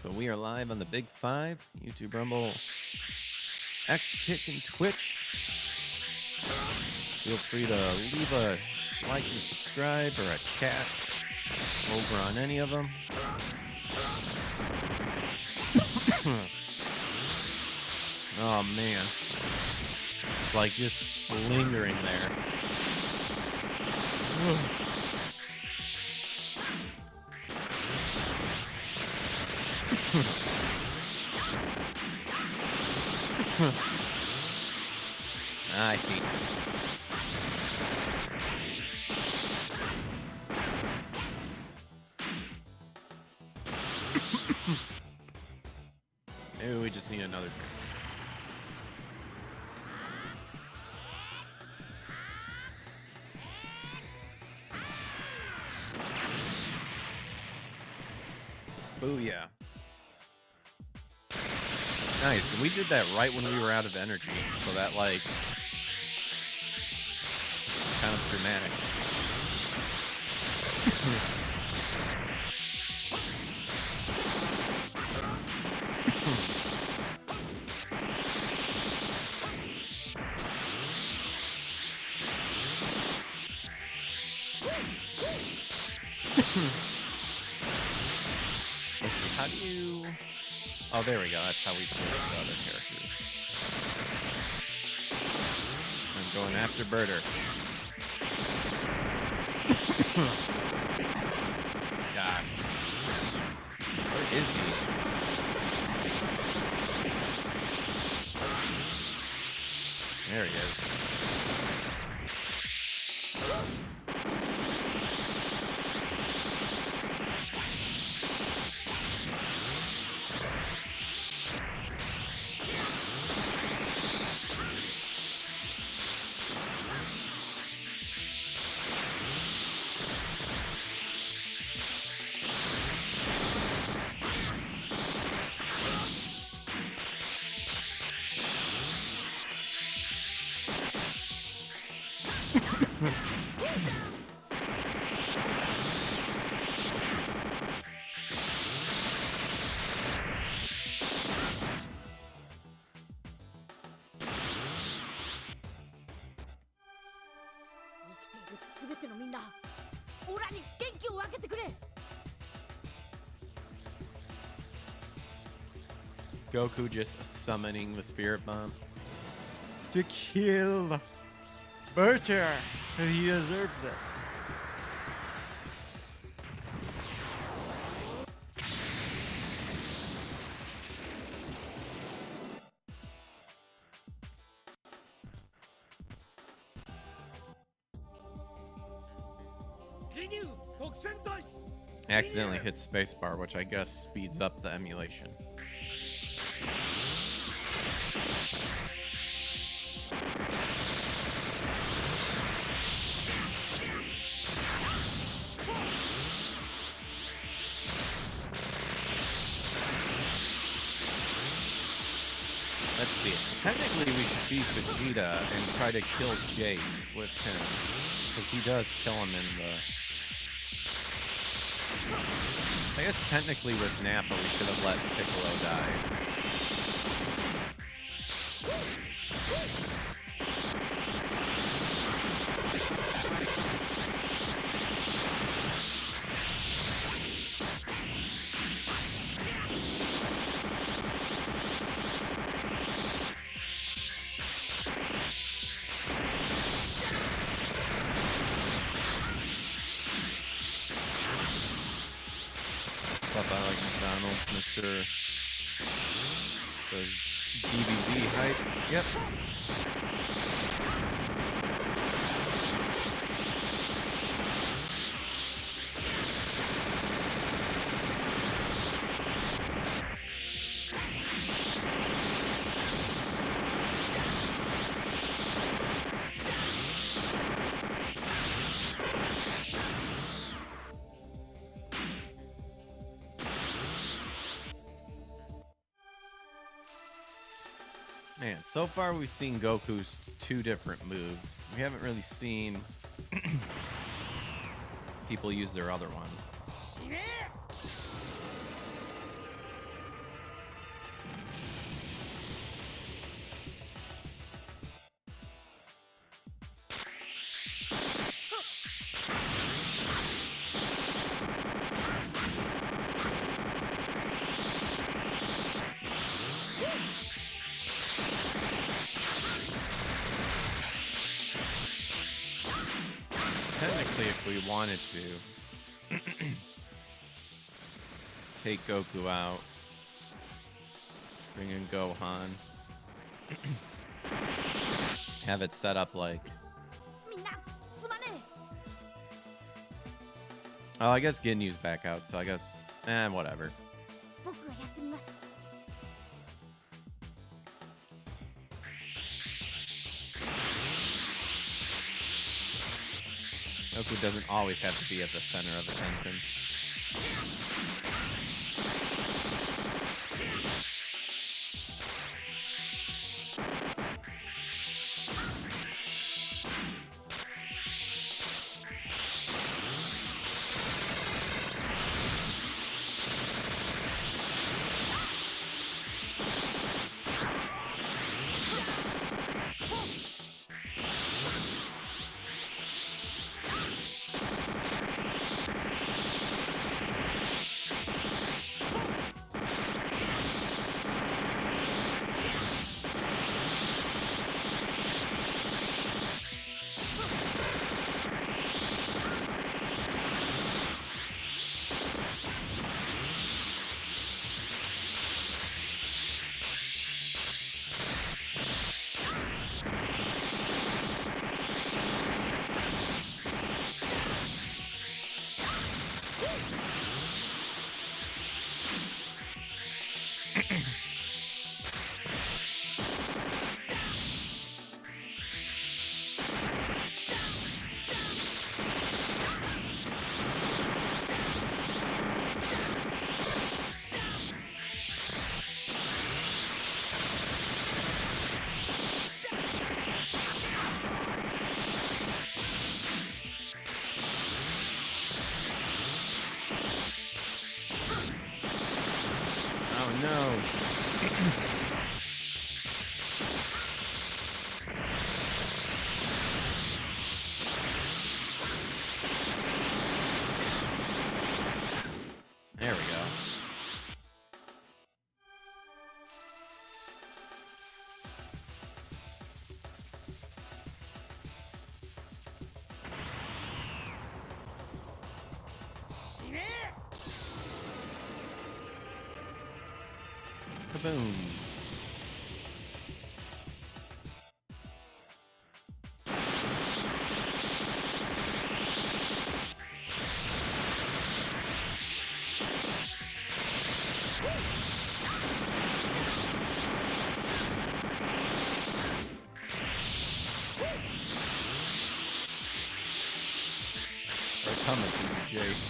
So we are live on the Big Five, YouTube, Rumble, X, Kick, and Twitch. Feel free to leave a like and subscribe or a chat over on any of them. Oh man, it's like just lingering there. I hate it. Maybe we just need another drink. Booyah. Nice, and we did that right when we were out of energy, so that, like, kind of dramatic. Let's see, how do you... Oh, there we go. That's how we switch to other characters. I'm going after Birder. Gosh. Where is he? There he is. Goku just summoning the Spirit Bomb to kill Berter. He deserves it. Accidentally hit spacebar, which I guess speeds up the emulation. Let's see. Technically, we should beat Vegeta and try to kill Jace with him. Because he does kill him in the... I guess technically with Nappa, we should have let Piccolo die. Stuff I like McDonald's, Mr. Says DBZ hype. Yep. Man, so far we've seen Goku's 2 different moves. We haven't really seen people use their other ones. Technically, if we wanted to take Goku out, bring in Gohan, have it set up like... Oh, I guess Ginyu's back out, so I guess... whatever. Goku doesn't always have to be at the center of attention. No. There we go. Kaboom. They're coming for you, Jace.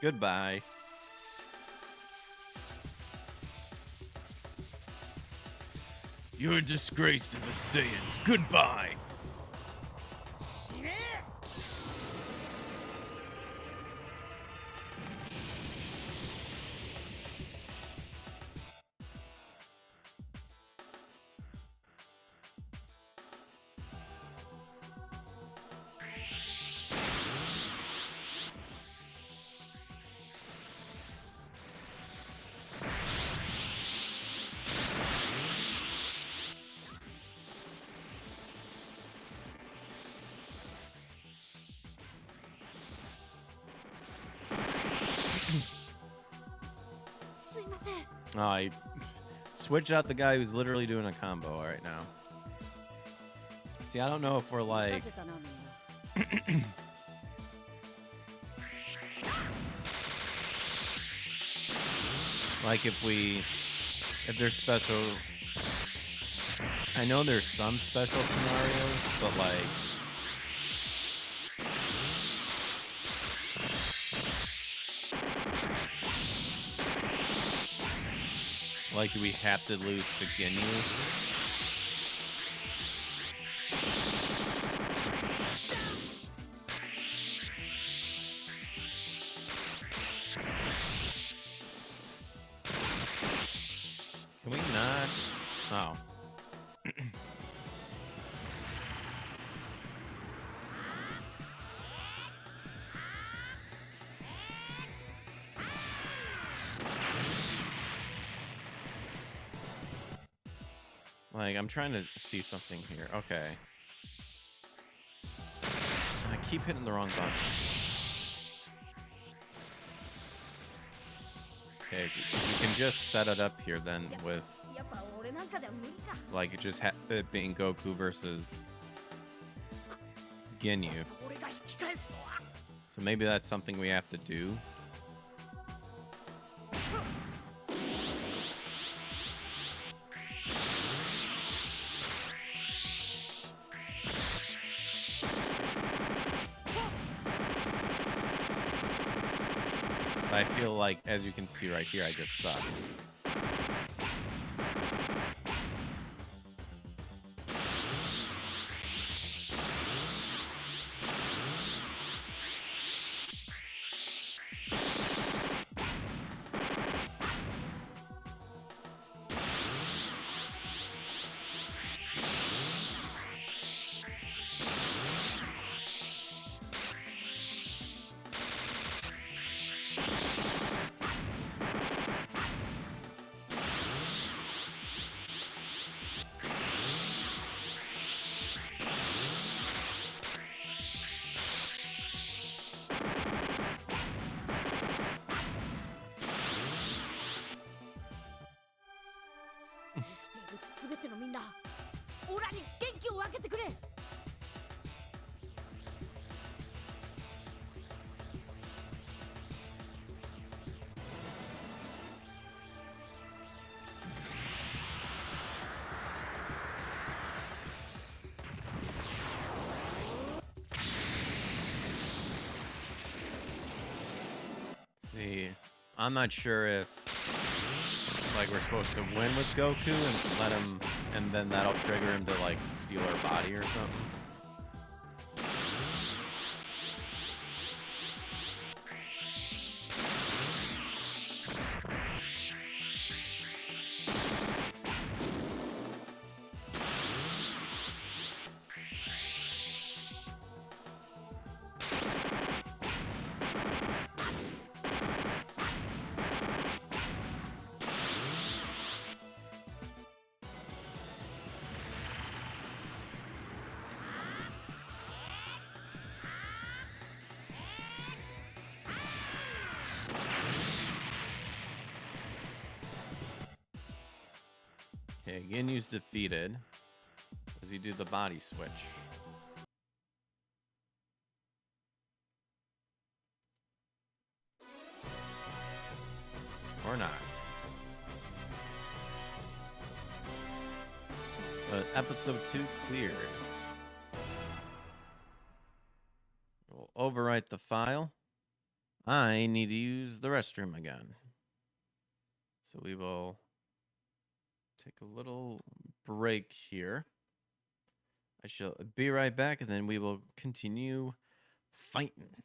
Goodbye. You're a disgrace to the Saiyans. Goodbye. I switched out the guy who's literally doing a combo right now. See, I don't know if we're like... like if there's special... I know there's some special scenarios, but like... like, do we have to lose to Ginyu? Can we not? Oh. Like, I'm trying to see something here. Okay. I keep hitting the wrong button. Okay, if you can just set it up here then with... like, it just it being Goku versus Ginyu. So maybe that's something we have to do. I feel like, as you can see right here, I just suck. See, I'm not sure if like we're supposed to win with Goku and let him, and then that'll trigger him to like steal our body or something. Okay, Ginyu's defeated. Does he do the body switch? Or not? But episode 2 cleared. We'll overwrite the file. I need to use the restroom again. So we will take a little break here. I shall be right back, and then we will continue fighting.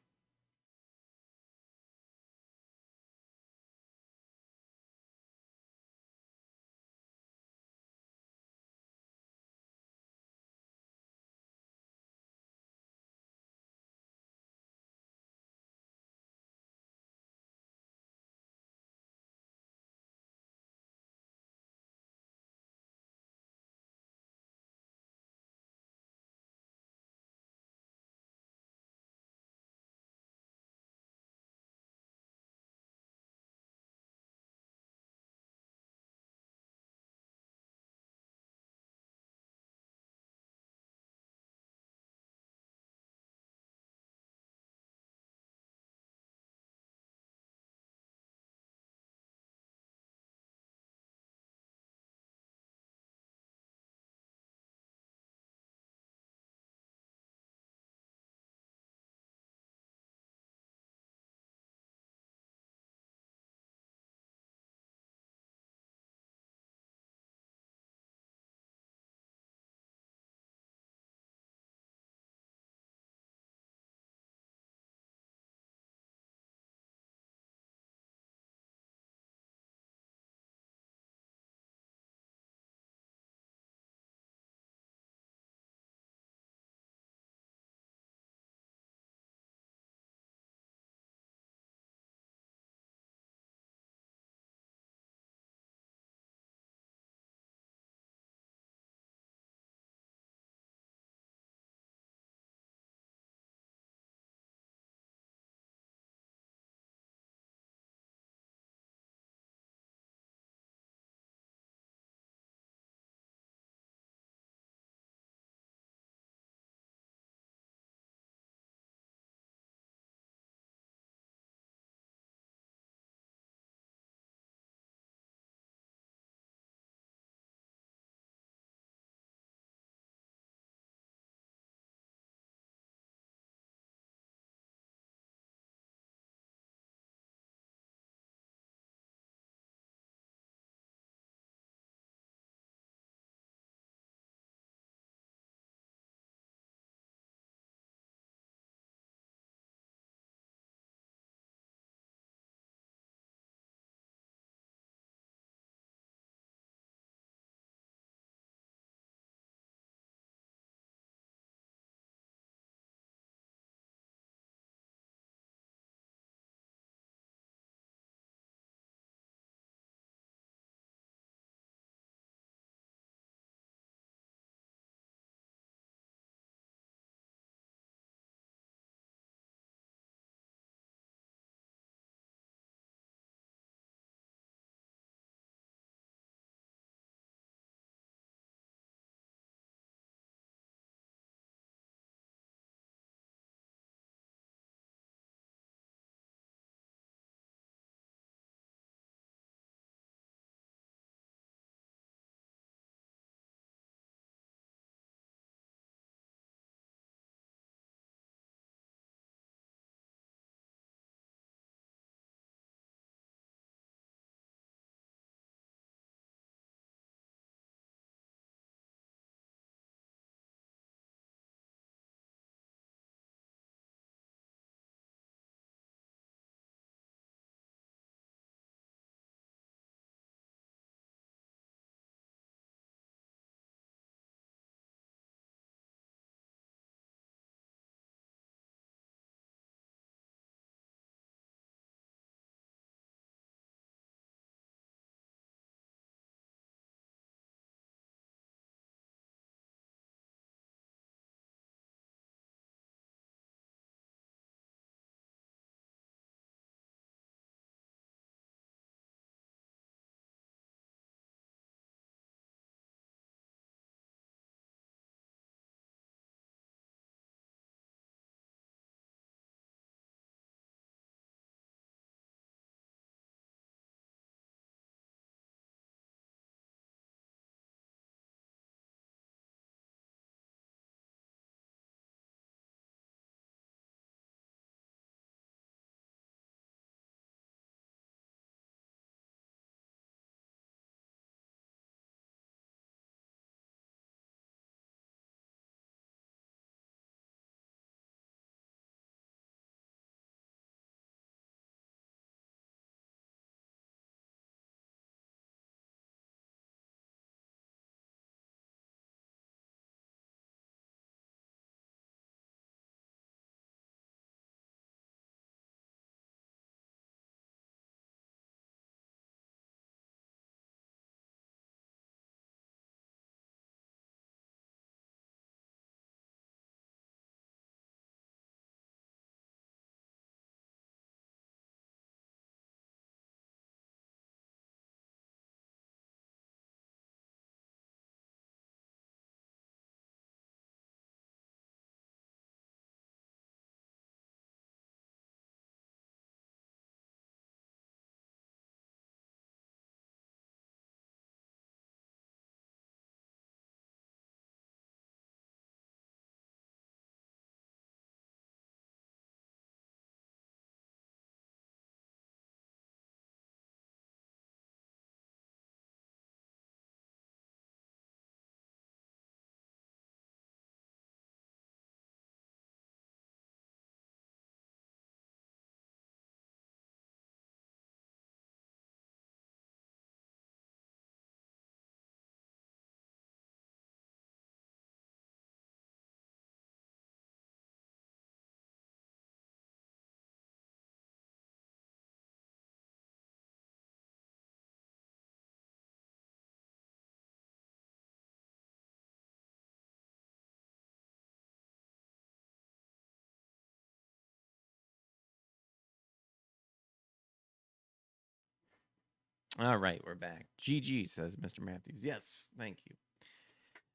All right, we're back. GG, says Mr. Matthews. Yes, thank you.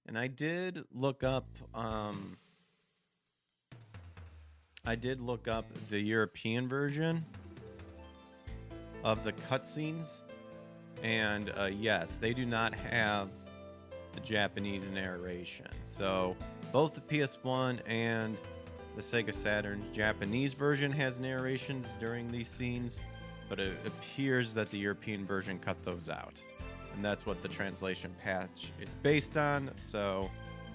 And I did look up the European version of the cutscenes, and yes, they do not have the Japanese narration. So both the PS1 and the Sega Saturn Japanese version has narrations during these scenes, but it appears that the European version cut those out. And that's what the translation patch is based on, so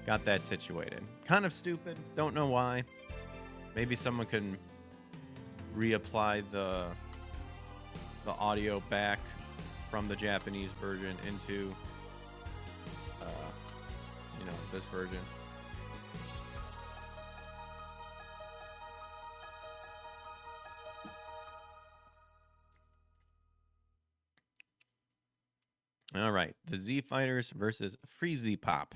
got that situated. Kind of stupid, don't know why. Maybe someone can reapply the audio back from the Japanese version into this version. All right, the Z Fighters versus Freezy Pop.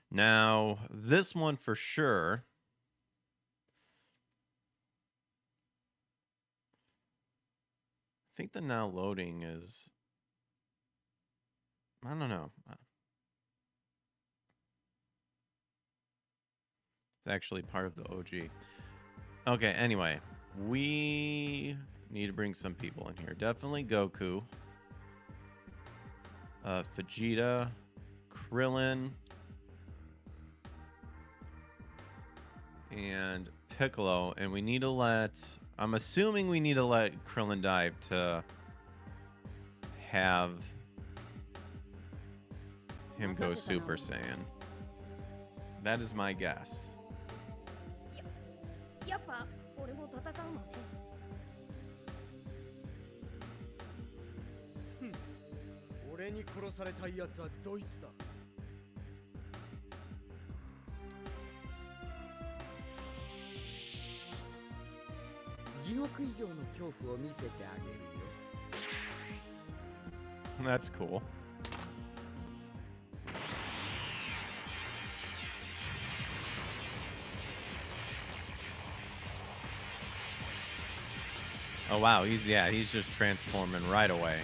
Now, this one for sure. I think the now loading is, I don't know. It's actually part of the OG. Okay, anyway, we need to bring some people in here. Definitely Goku, Vegeta, Krillin, and Piccolo. And we need to let, I'm assuming we need to let Krillin die to have him go Super Saiyan. That is my guess. That's cool. Oh wow, he's just transforming right away.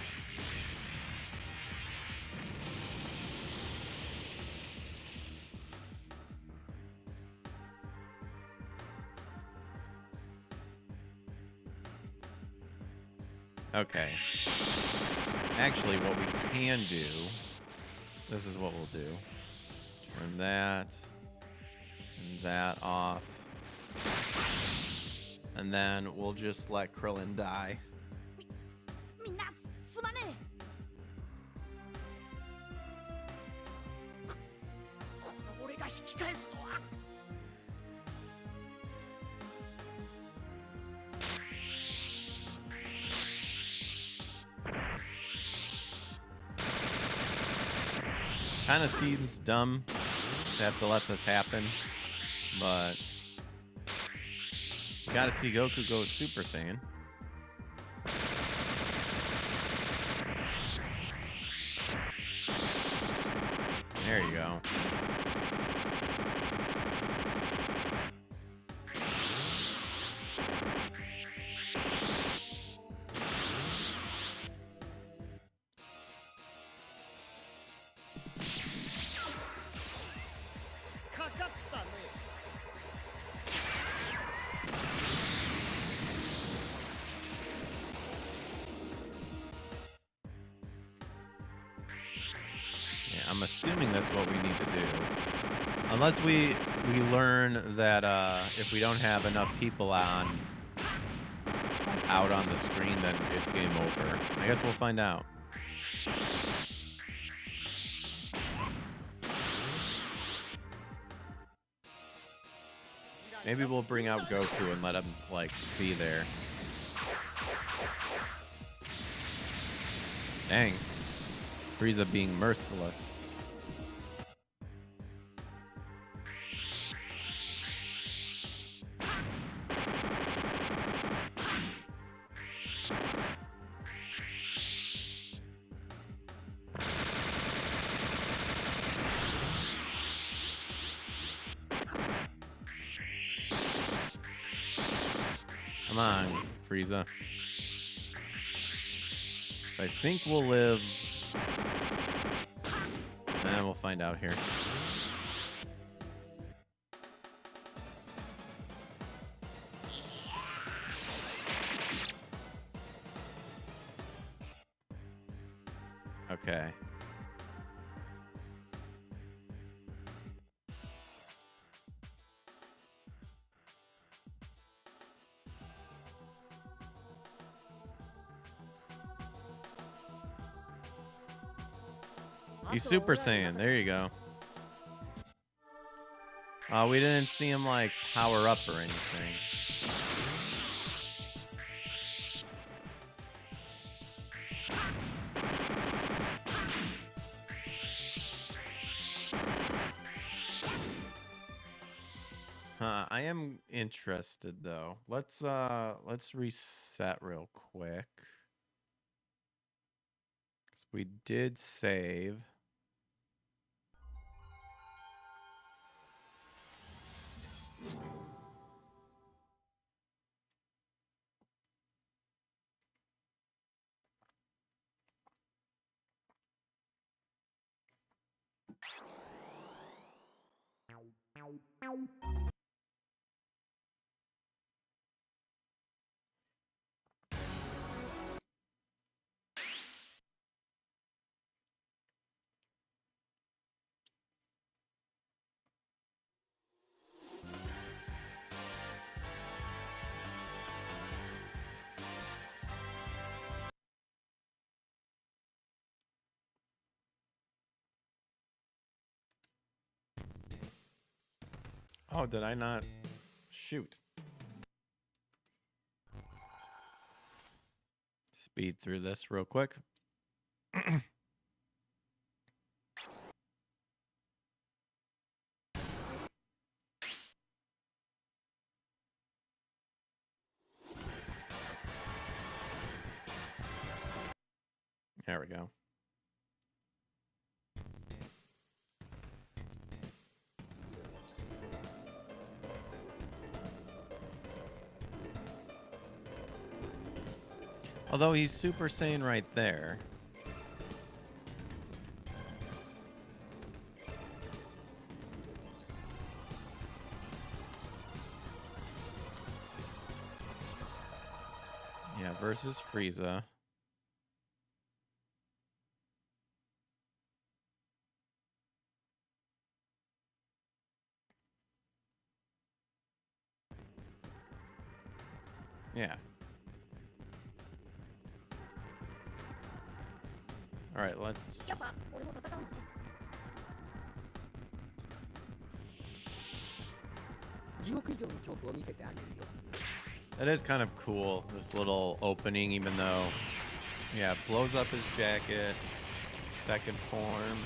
Okay. Actually, what we can do, this is what we'll do. Turn that and that off. And then we'll just let Krillin die. Kind of seems dumb to have to let this happen, but you gotta see Goku go Super Saiyan. There you go. I'm assuming that's what we need to do. Unless we learn that if we don't have enough people out on the screen, then it's game over. I guess we'll find out. Maybe we'll bring out Goku and let him, like, be there. Dang. Frieza being merciless. Come on, Frieza. I think we'll live. And we'll find out here. Okay. He's Super Saiyan. There you go. We didn't see him, like, power up or anything. I am interested, though. Let's reset real quick. 'Cause we did save. Oh, did I not? Shoot. Speed through this real quick. There we go. Although he's Super Saiyan right there. Yeah, versus Frieza. Yeah. All right, let's... That is kind of cool, this little opening, even though... Yeah, it blows up his jacket. Second form.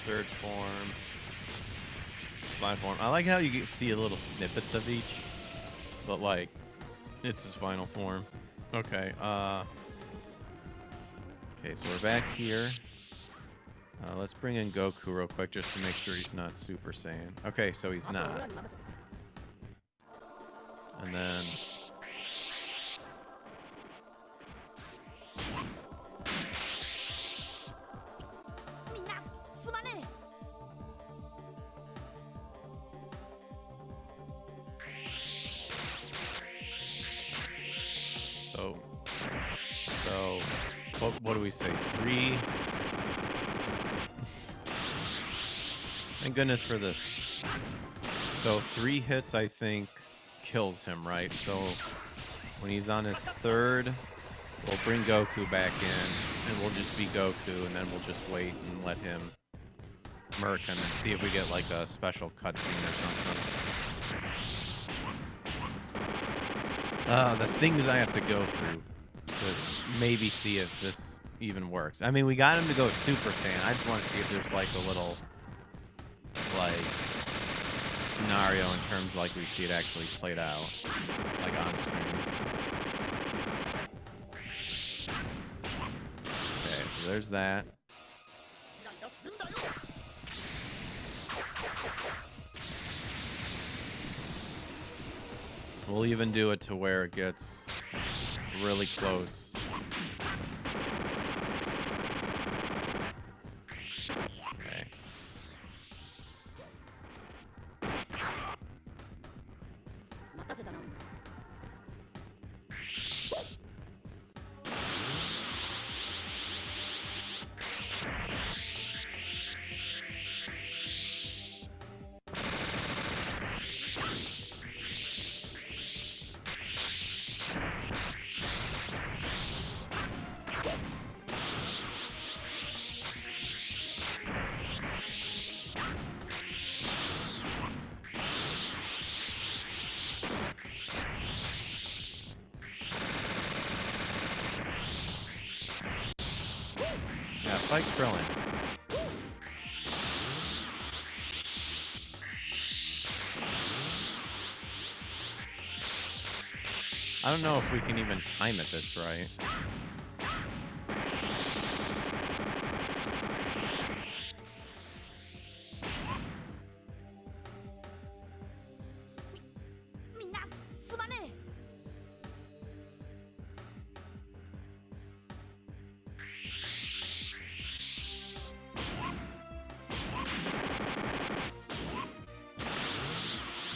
Third form. Final form. I like how you see a little snippets of each. But, like, it's his final form. Okay, Okay, so we're back here. Let's bring in Goku real quick just to make sure he's not Super Saiyan. Okay, so he's not. And then... What do we say? 3. Thank goodness for this. So 3 hits, I think, kills him, right? So when he's on his third, we'll bring Goku back in, and we'll just be Goku, and then we'll just wait and let him murk him and see if we get like a special cutscene or something. The things I have to go through. Maybe see if this even works. I mean, we got him to go Super Saiyan. I just want to see if there's like a little, like, scenario in terms like we see it actually played out, like on screen. Okay, so there's that. We'll even do it to where it gets really close. fight Krillin. I don't know if we can even time it this right.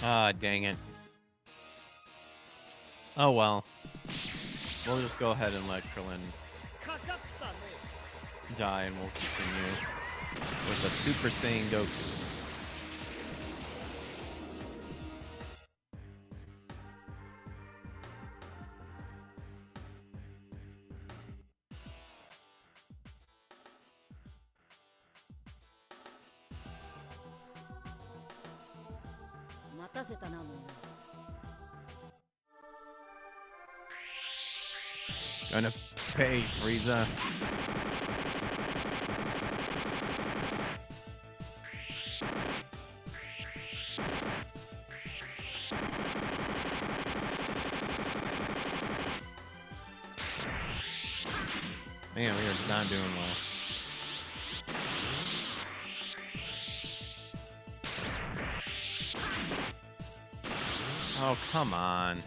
Ah, dang it. Oh well. We'll just go ahead and let Krillin die and we'll continue with the Super Saiyan Goku. Gonna pay Frieza. Man, we are not doing well. Oh, come on.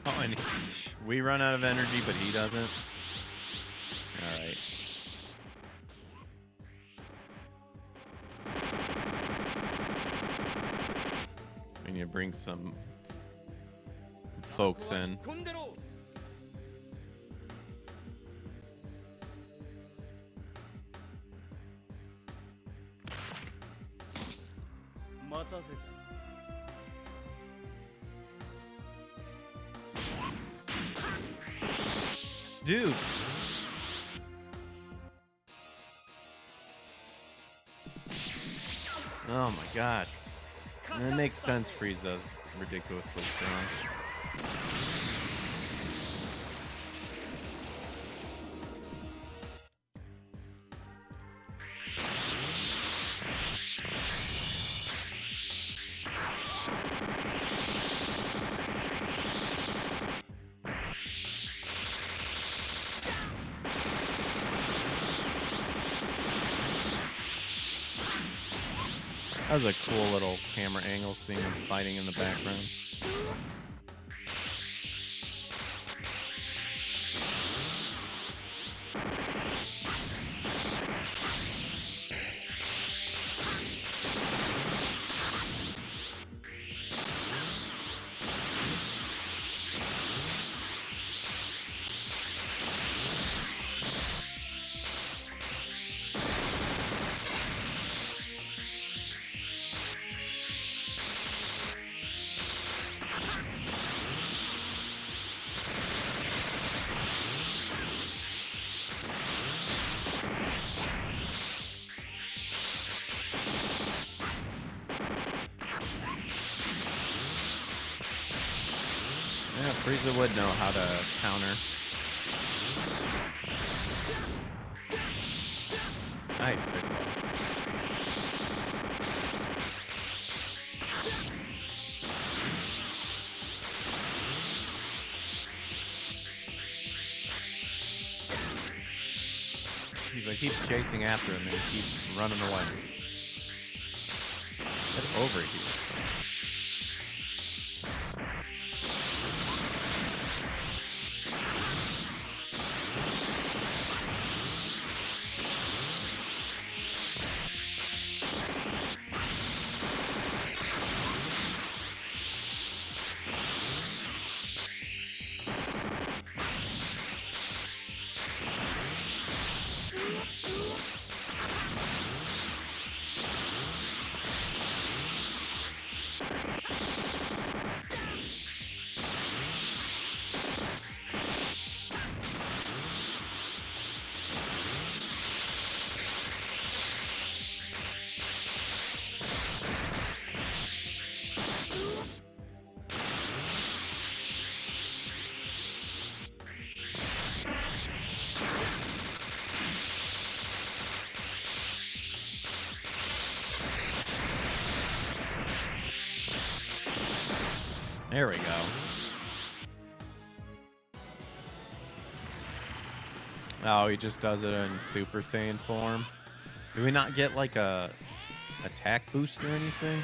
Oh, and we run out of energy, but he doesn't. All right. We need to bring some folks in. Dude. Oh my gosh. That makes sense. Frieza's ridiculously strong. That was a cool little camera angle, seeing them fighting in the background. Yeah, Frieza would know how to counter. Nice, big ball. He's like, keep chasing after him and he keeps running away. Get over here. There we go. Oh, he just does it in Super Saiyan form. Do we not get like a attack boost or anything?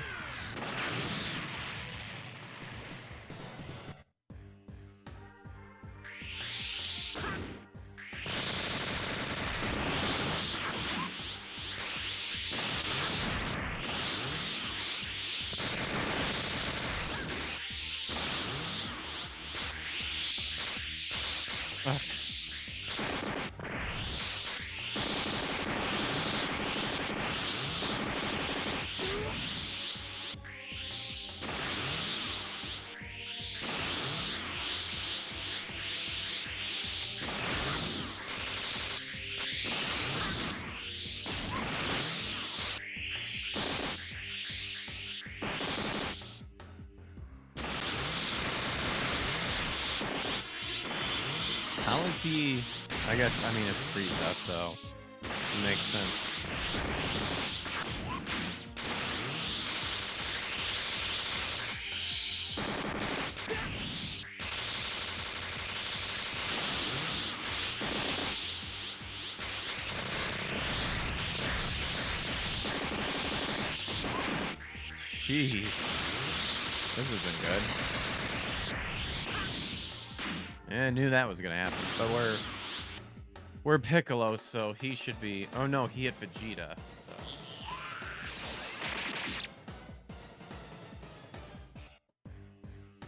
Ugh. How is he? I guess, I mean, it's Frieza, so it makes sense. Jeez. This has been good. Yeah, I knew that was gonna happen, but we're Piccolo, so he should be. Oh no, he hit Vegeta.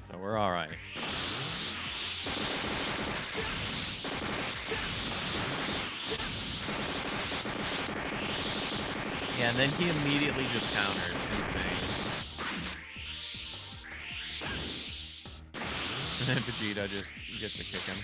So we're all right. Yeah, and then he immediately just counters. Insane. And then Vegeta just gets a kick him.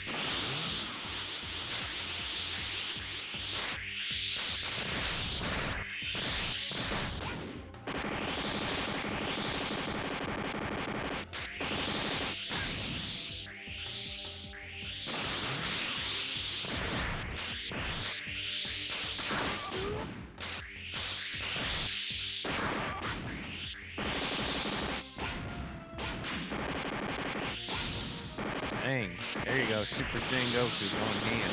Dang. There you go. Super Saiyan Goku going ham.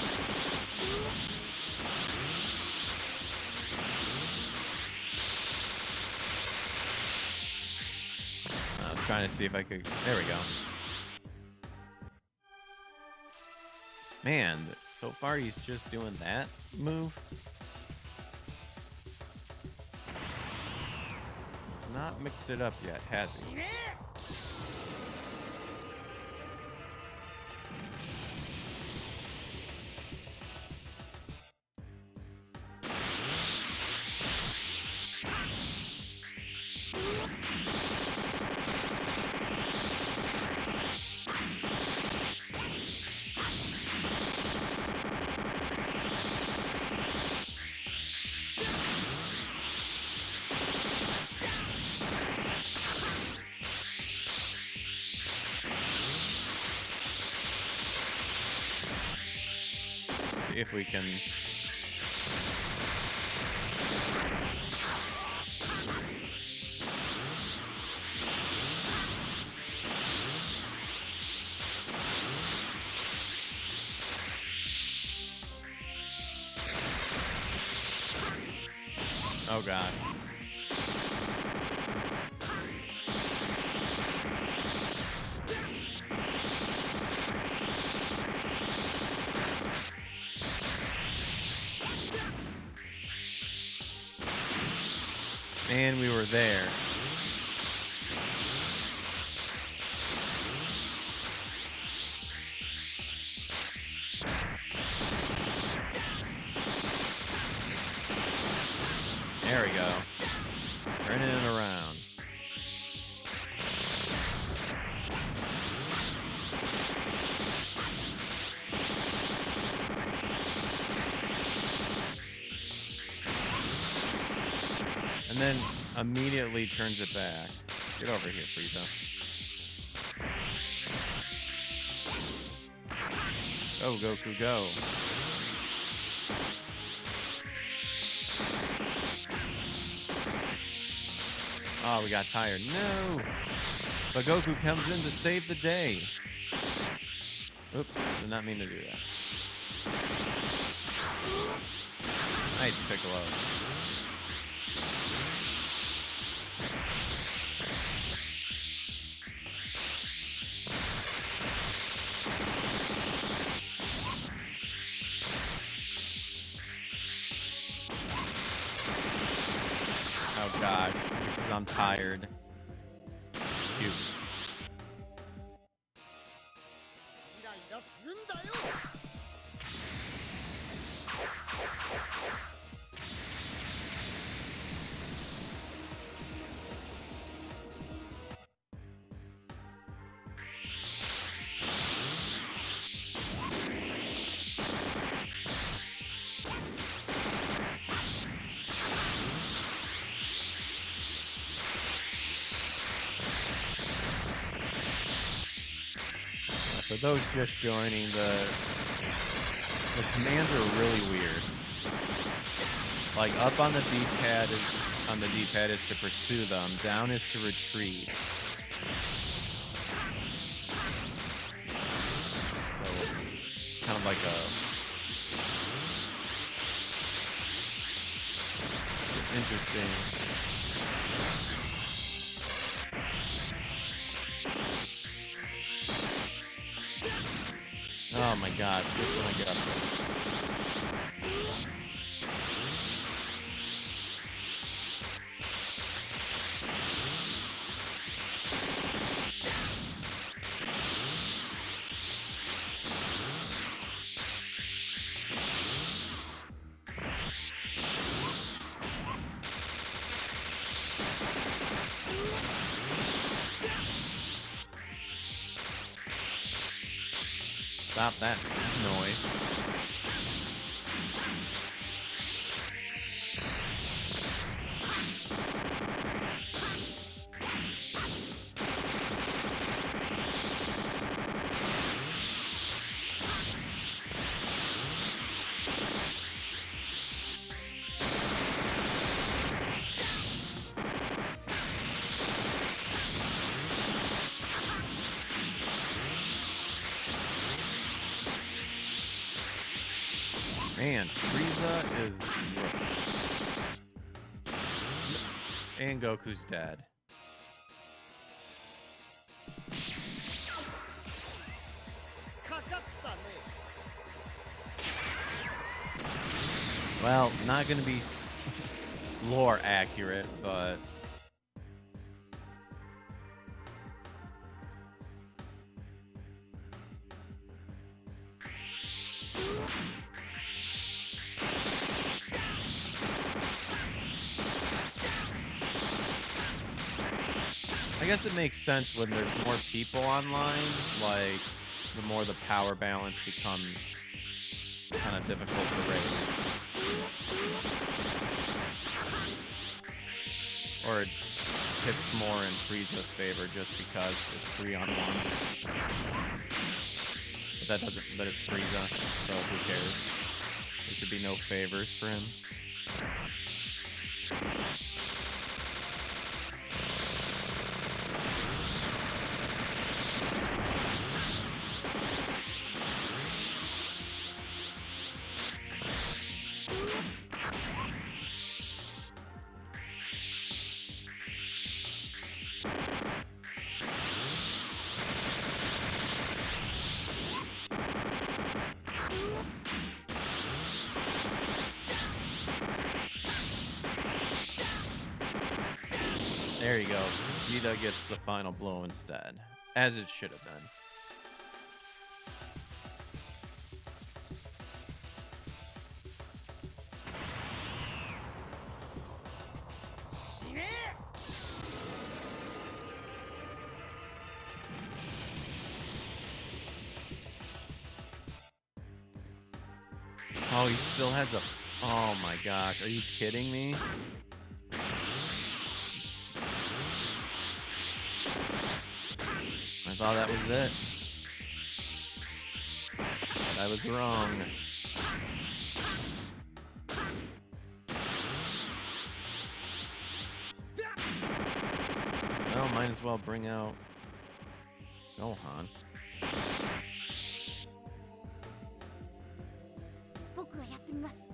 I'm trying to see if I could. There we go. Man, so far he's just doing that move. Not mixed it up yet, has he? If we can. Oh God. And we were there. There we go. Turning it around. And then immediately turns it back. Get over here, Frieza. Go, Goku, go. Oh, we got tired. No! But Goku comes in to save the day. Oops, did not mean to do that. Nice Piccolo. Oh gosh, because I'm tired. Shoot. For those just joining, the commands are really weird. Like up on the D-pad is to pursue them, down is to retreat. So kind of like interesting. Oh my gosh, just when I get up there. Stop that noise. Man, Frieza is rough. And Goku's dead. Well, not gonna be lore accurate, but I guess it makes sense when there's more people online, like, the more the power balance becomes kind of difficult to raise. Or it tips more in Frieza's favor just because it's 3-on-1. But that doesn't, but it's Frieza, so who cares? There should be no favors for him. There you go. Vegeta gets the final blow instead, as it should have been. Oh, he still has a... Oh my gosh, are you kidding me? I thought that was it. But I was wrong. Well, might as well bring out Gohan. 僕がやってみます。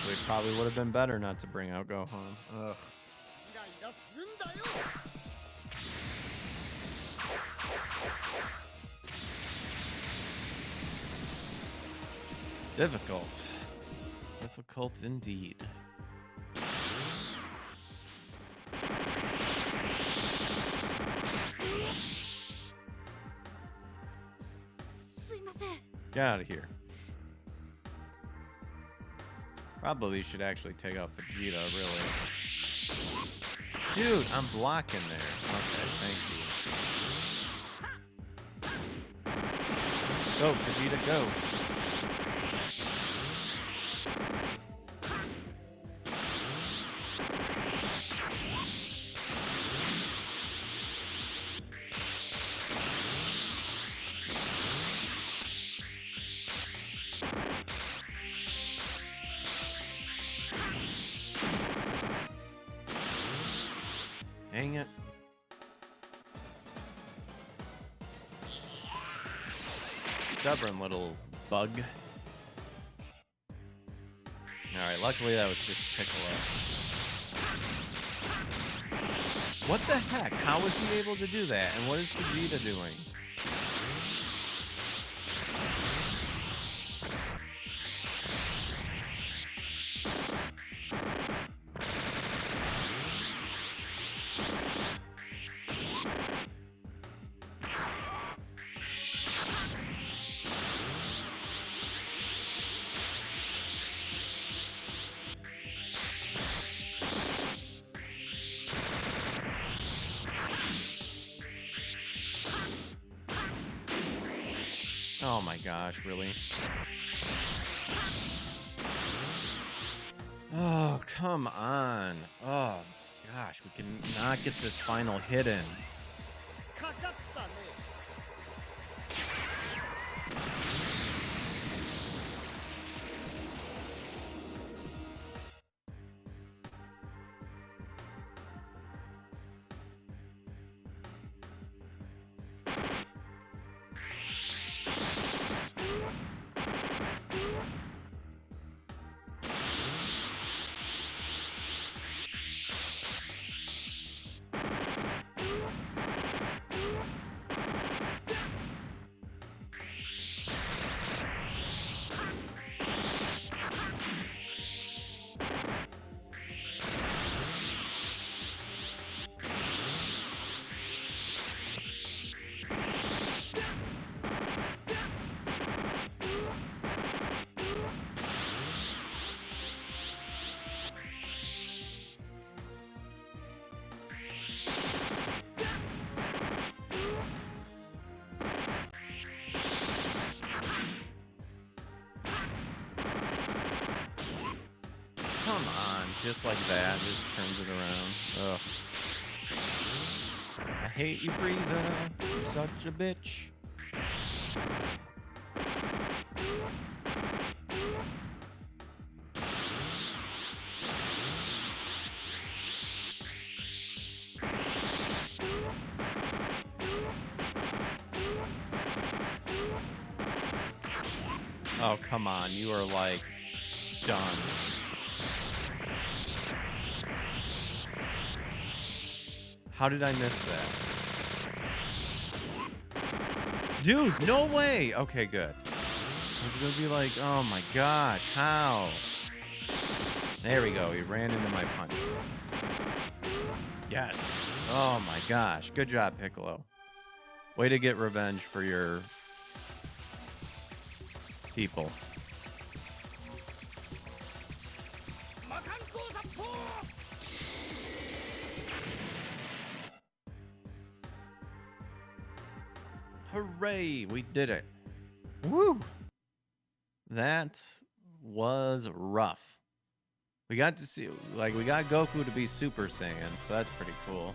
Actually, it probably would have been better not to bring out Gohan. Ugh. イライラするんだよ。 Difficult. Difficult indeed. すいません。 Get out of here. Probably should actually take out Vegeta, really. Dude, I'm blocking there. Okay, thank you. Go, Vegeta, go. Dang it. Stubborn little bug. Alright, luckily that was just Piccolo. What the heck? How was he able to do that? And what is Vegeta doing? Oh my gosh, really? Oh, come on. Oh, gosh, we cannot get this final hit in. かかったね。 Come on, just like that, just turns it around. Ugh. I hate you, Frieza. You're such a bitch. Oh, come on, you are like done. How did I miss that? Dude, no way! Okay, good. I was gonna be like, oh my gosh, how? There we go, he ran into my punch. Yes. Oh my gosh, good job, Piccolo. Way to get revenge for your people. Hooray! We did it. Woo! That was rough. We got to see, like, we got Goku to be Super Saiyan, so that's pretty cool.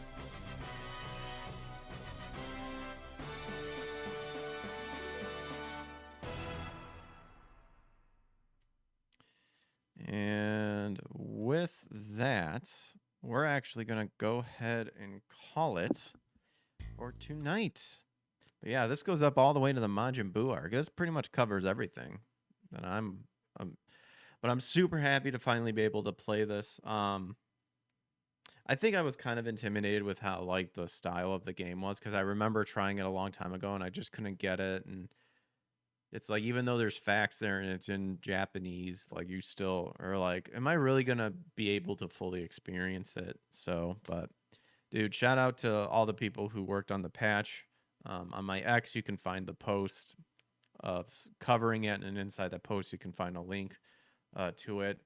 And with that, we're actually going to go ahead and call it for tonight. But yeah, this goes up all the way to the Majin Buu arc. This pretty much covers everything. And but I'm super happy to finally be able to play this. I think I was kind of intimidated with how like the style of the game was, because I remember trying it a long time ago and I just couldn't get it. And it's like, even though there's facts there and it's in Japanese, like you still are like, am I really gonna be able to fully experience it? So, but dude, shout out to all the people who worked on the patch. On my X, you can find the post of covering it, and inside that post, you can find a link to it.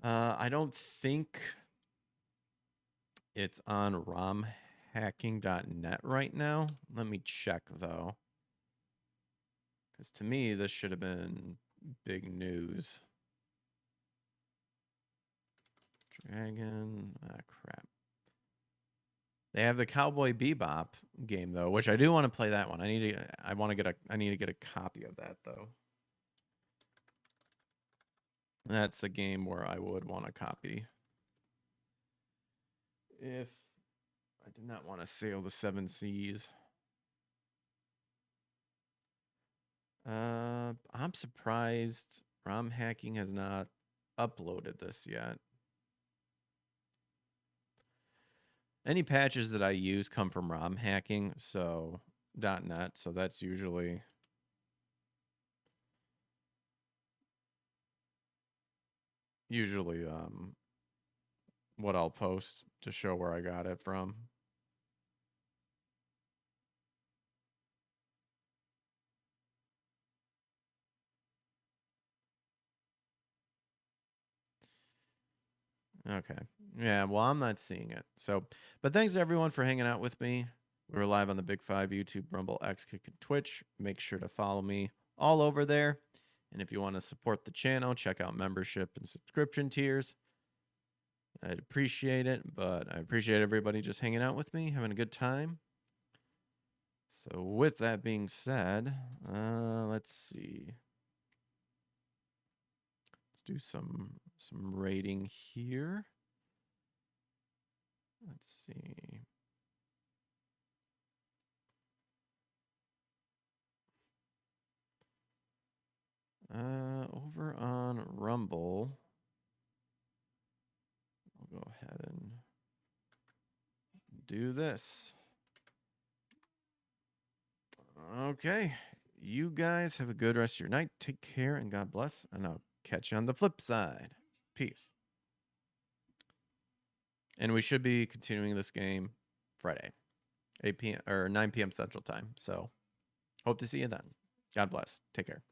I don't think it's on romhacking.net right now. Let me check, though. Because to me, this should have been big news. Dragon. Ah, crap. They have the Cowboy Bebop game, though, which I do want to play that one. I need to get a copy of that, though. That's a game where I would want a copy. If I did not want to sail the 7 seas. I'm surprised ROM Hacking has not uploaded this yet. Any patches that I use come from ROM Hacking, so .net, so that's usually what I'll post to show where I got it from. Okay. Yeah, well, I'm not seeing it. So, but thanks everyone for hanging out with me. We're live on the Big Five, YouTube, Rumble, X, Kick, and Twitch. Make sure to follow me all over there. And if you want to support the channel, check out membership and subscription tiers. I'd appreciate it, but I appreciate everybody just hanging out with me, having a good time. So with that being said, let's see. Let's do some rating here. Let's see. Over on Rumble, I'll go ahead and do this. Okay. You guys have a good rest of your night. Take care and God bless. And I'll catch you on the flip side. Peace. And we should be continuing this game Friday, 8 p.m. or 9 p.m. Central Time. So hope to see you then. God bless. Take care.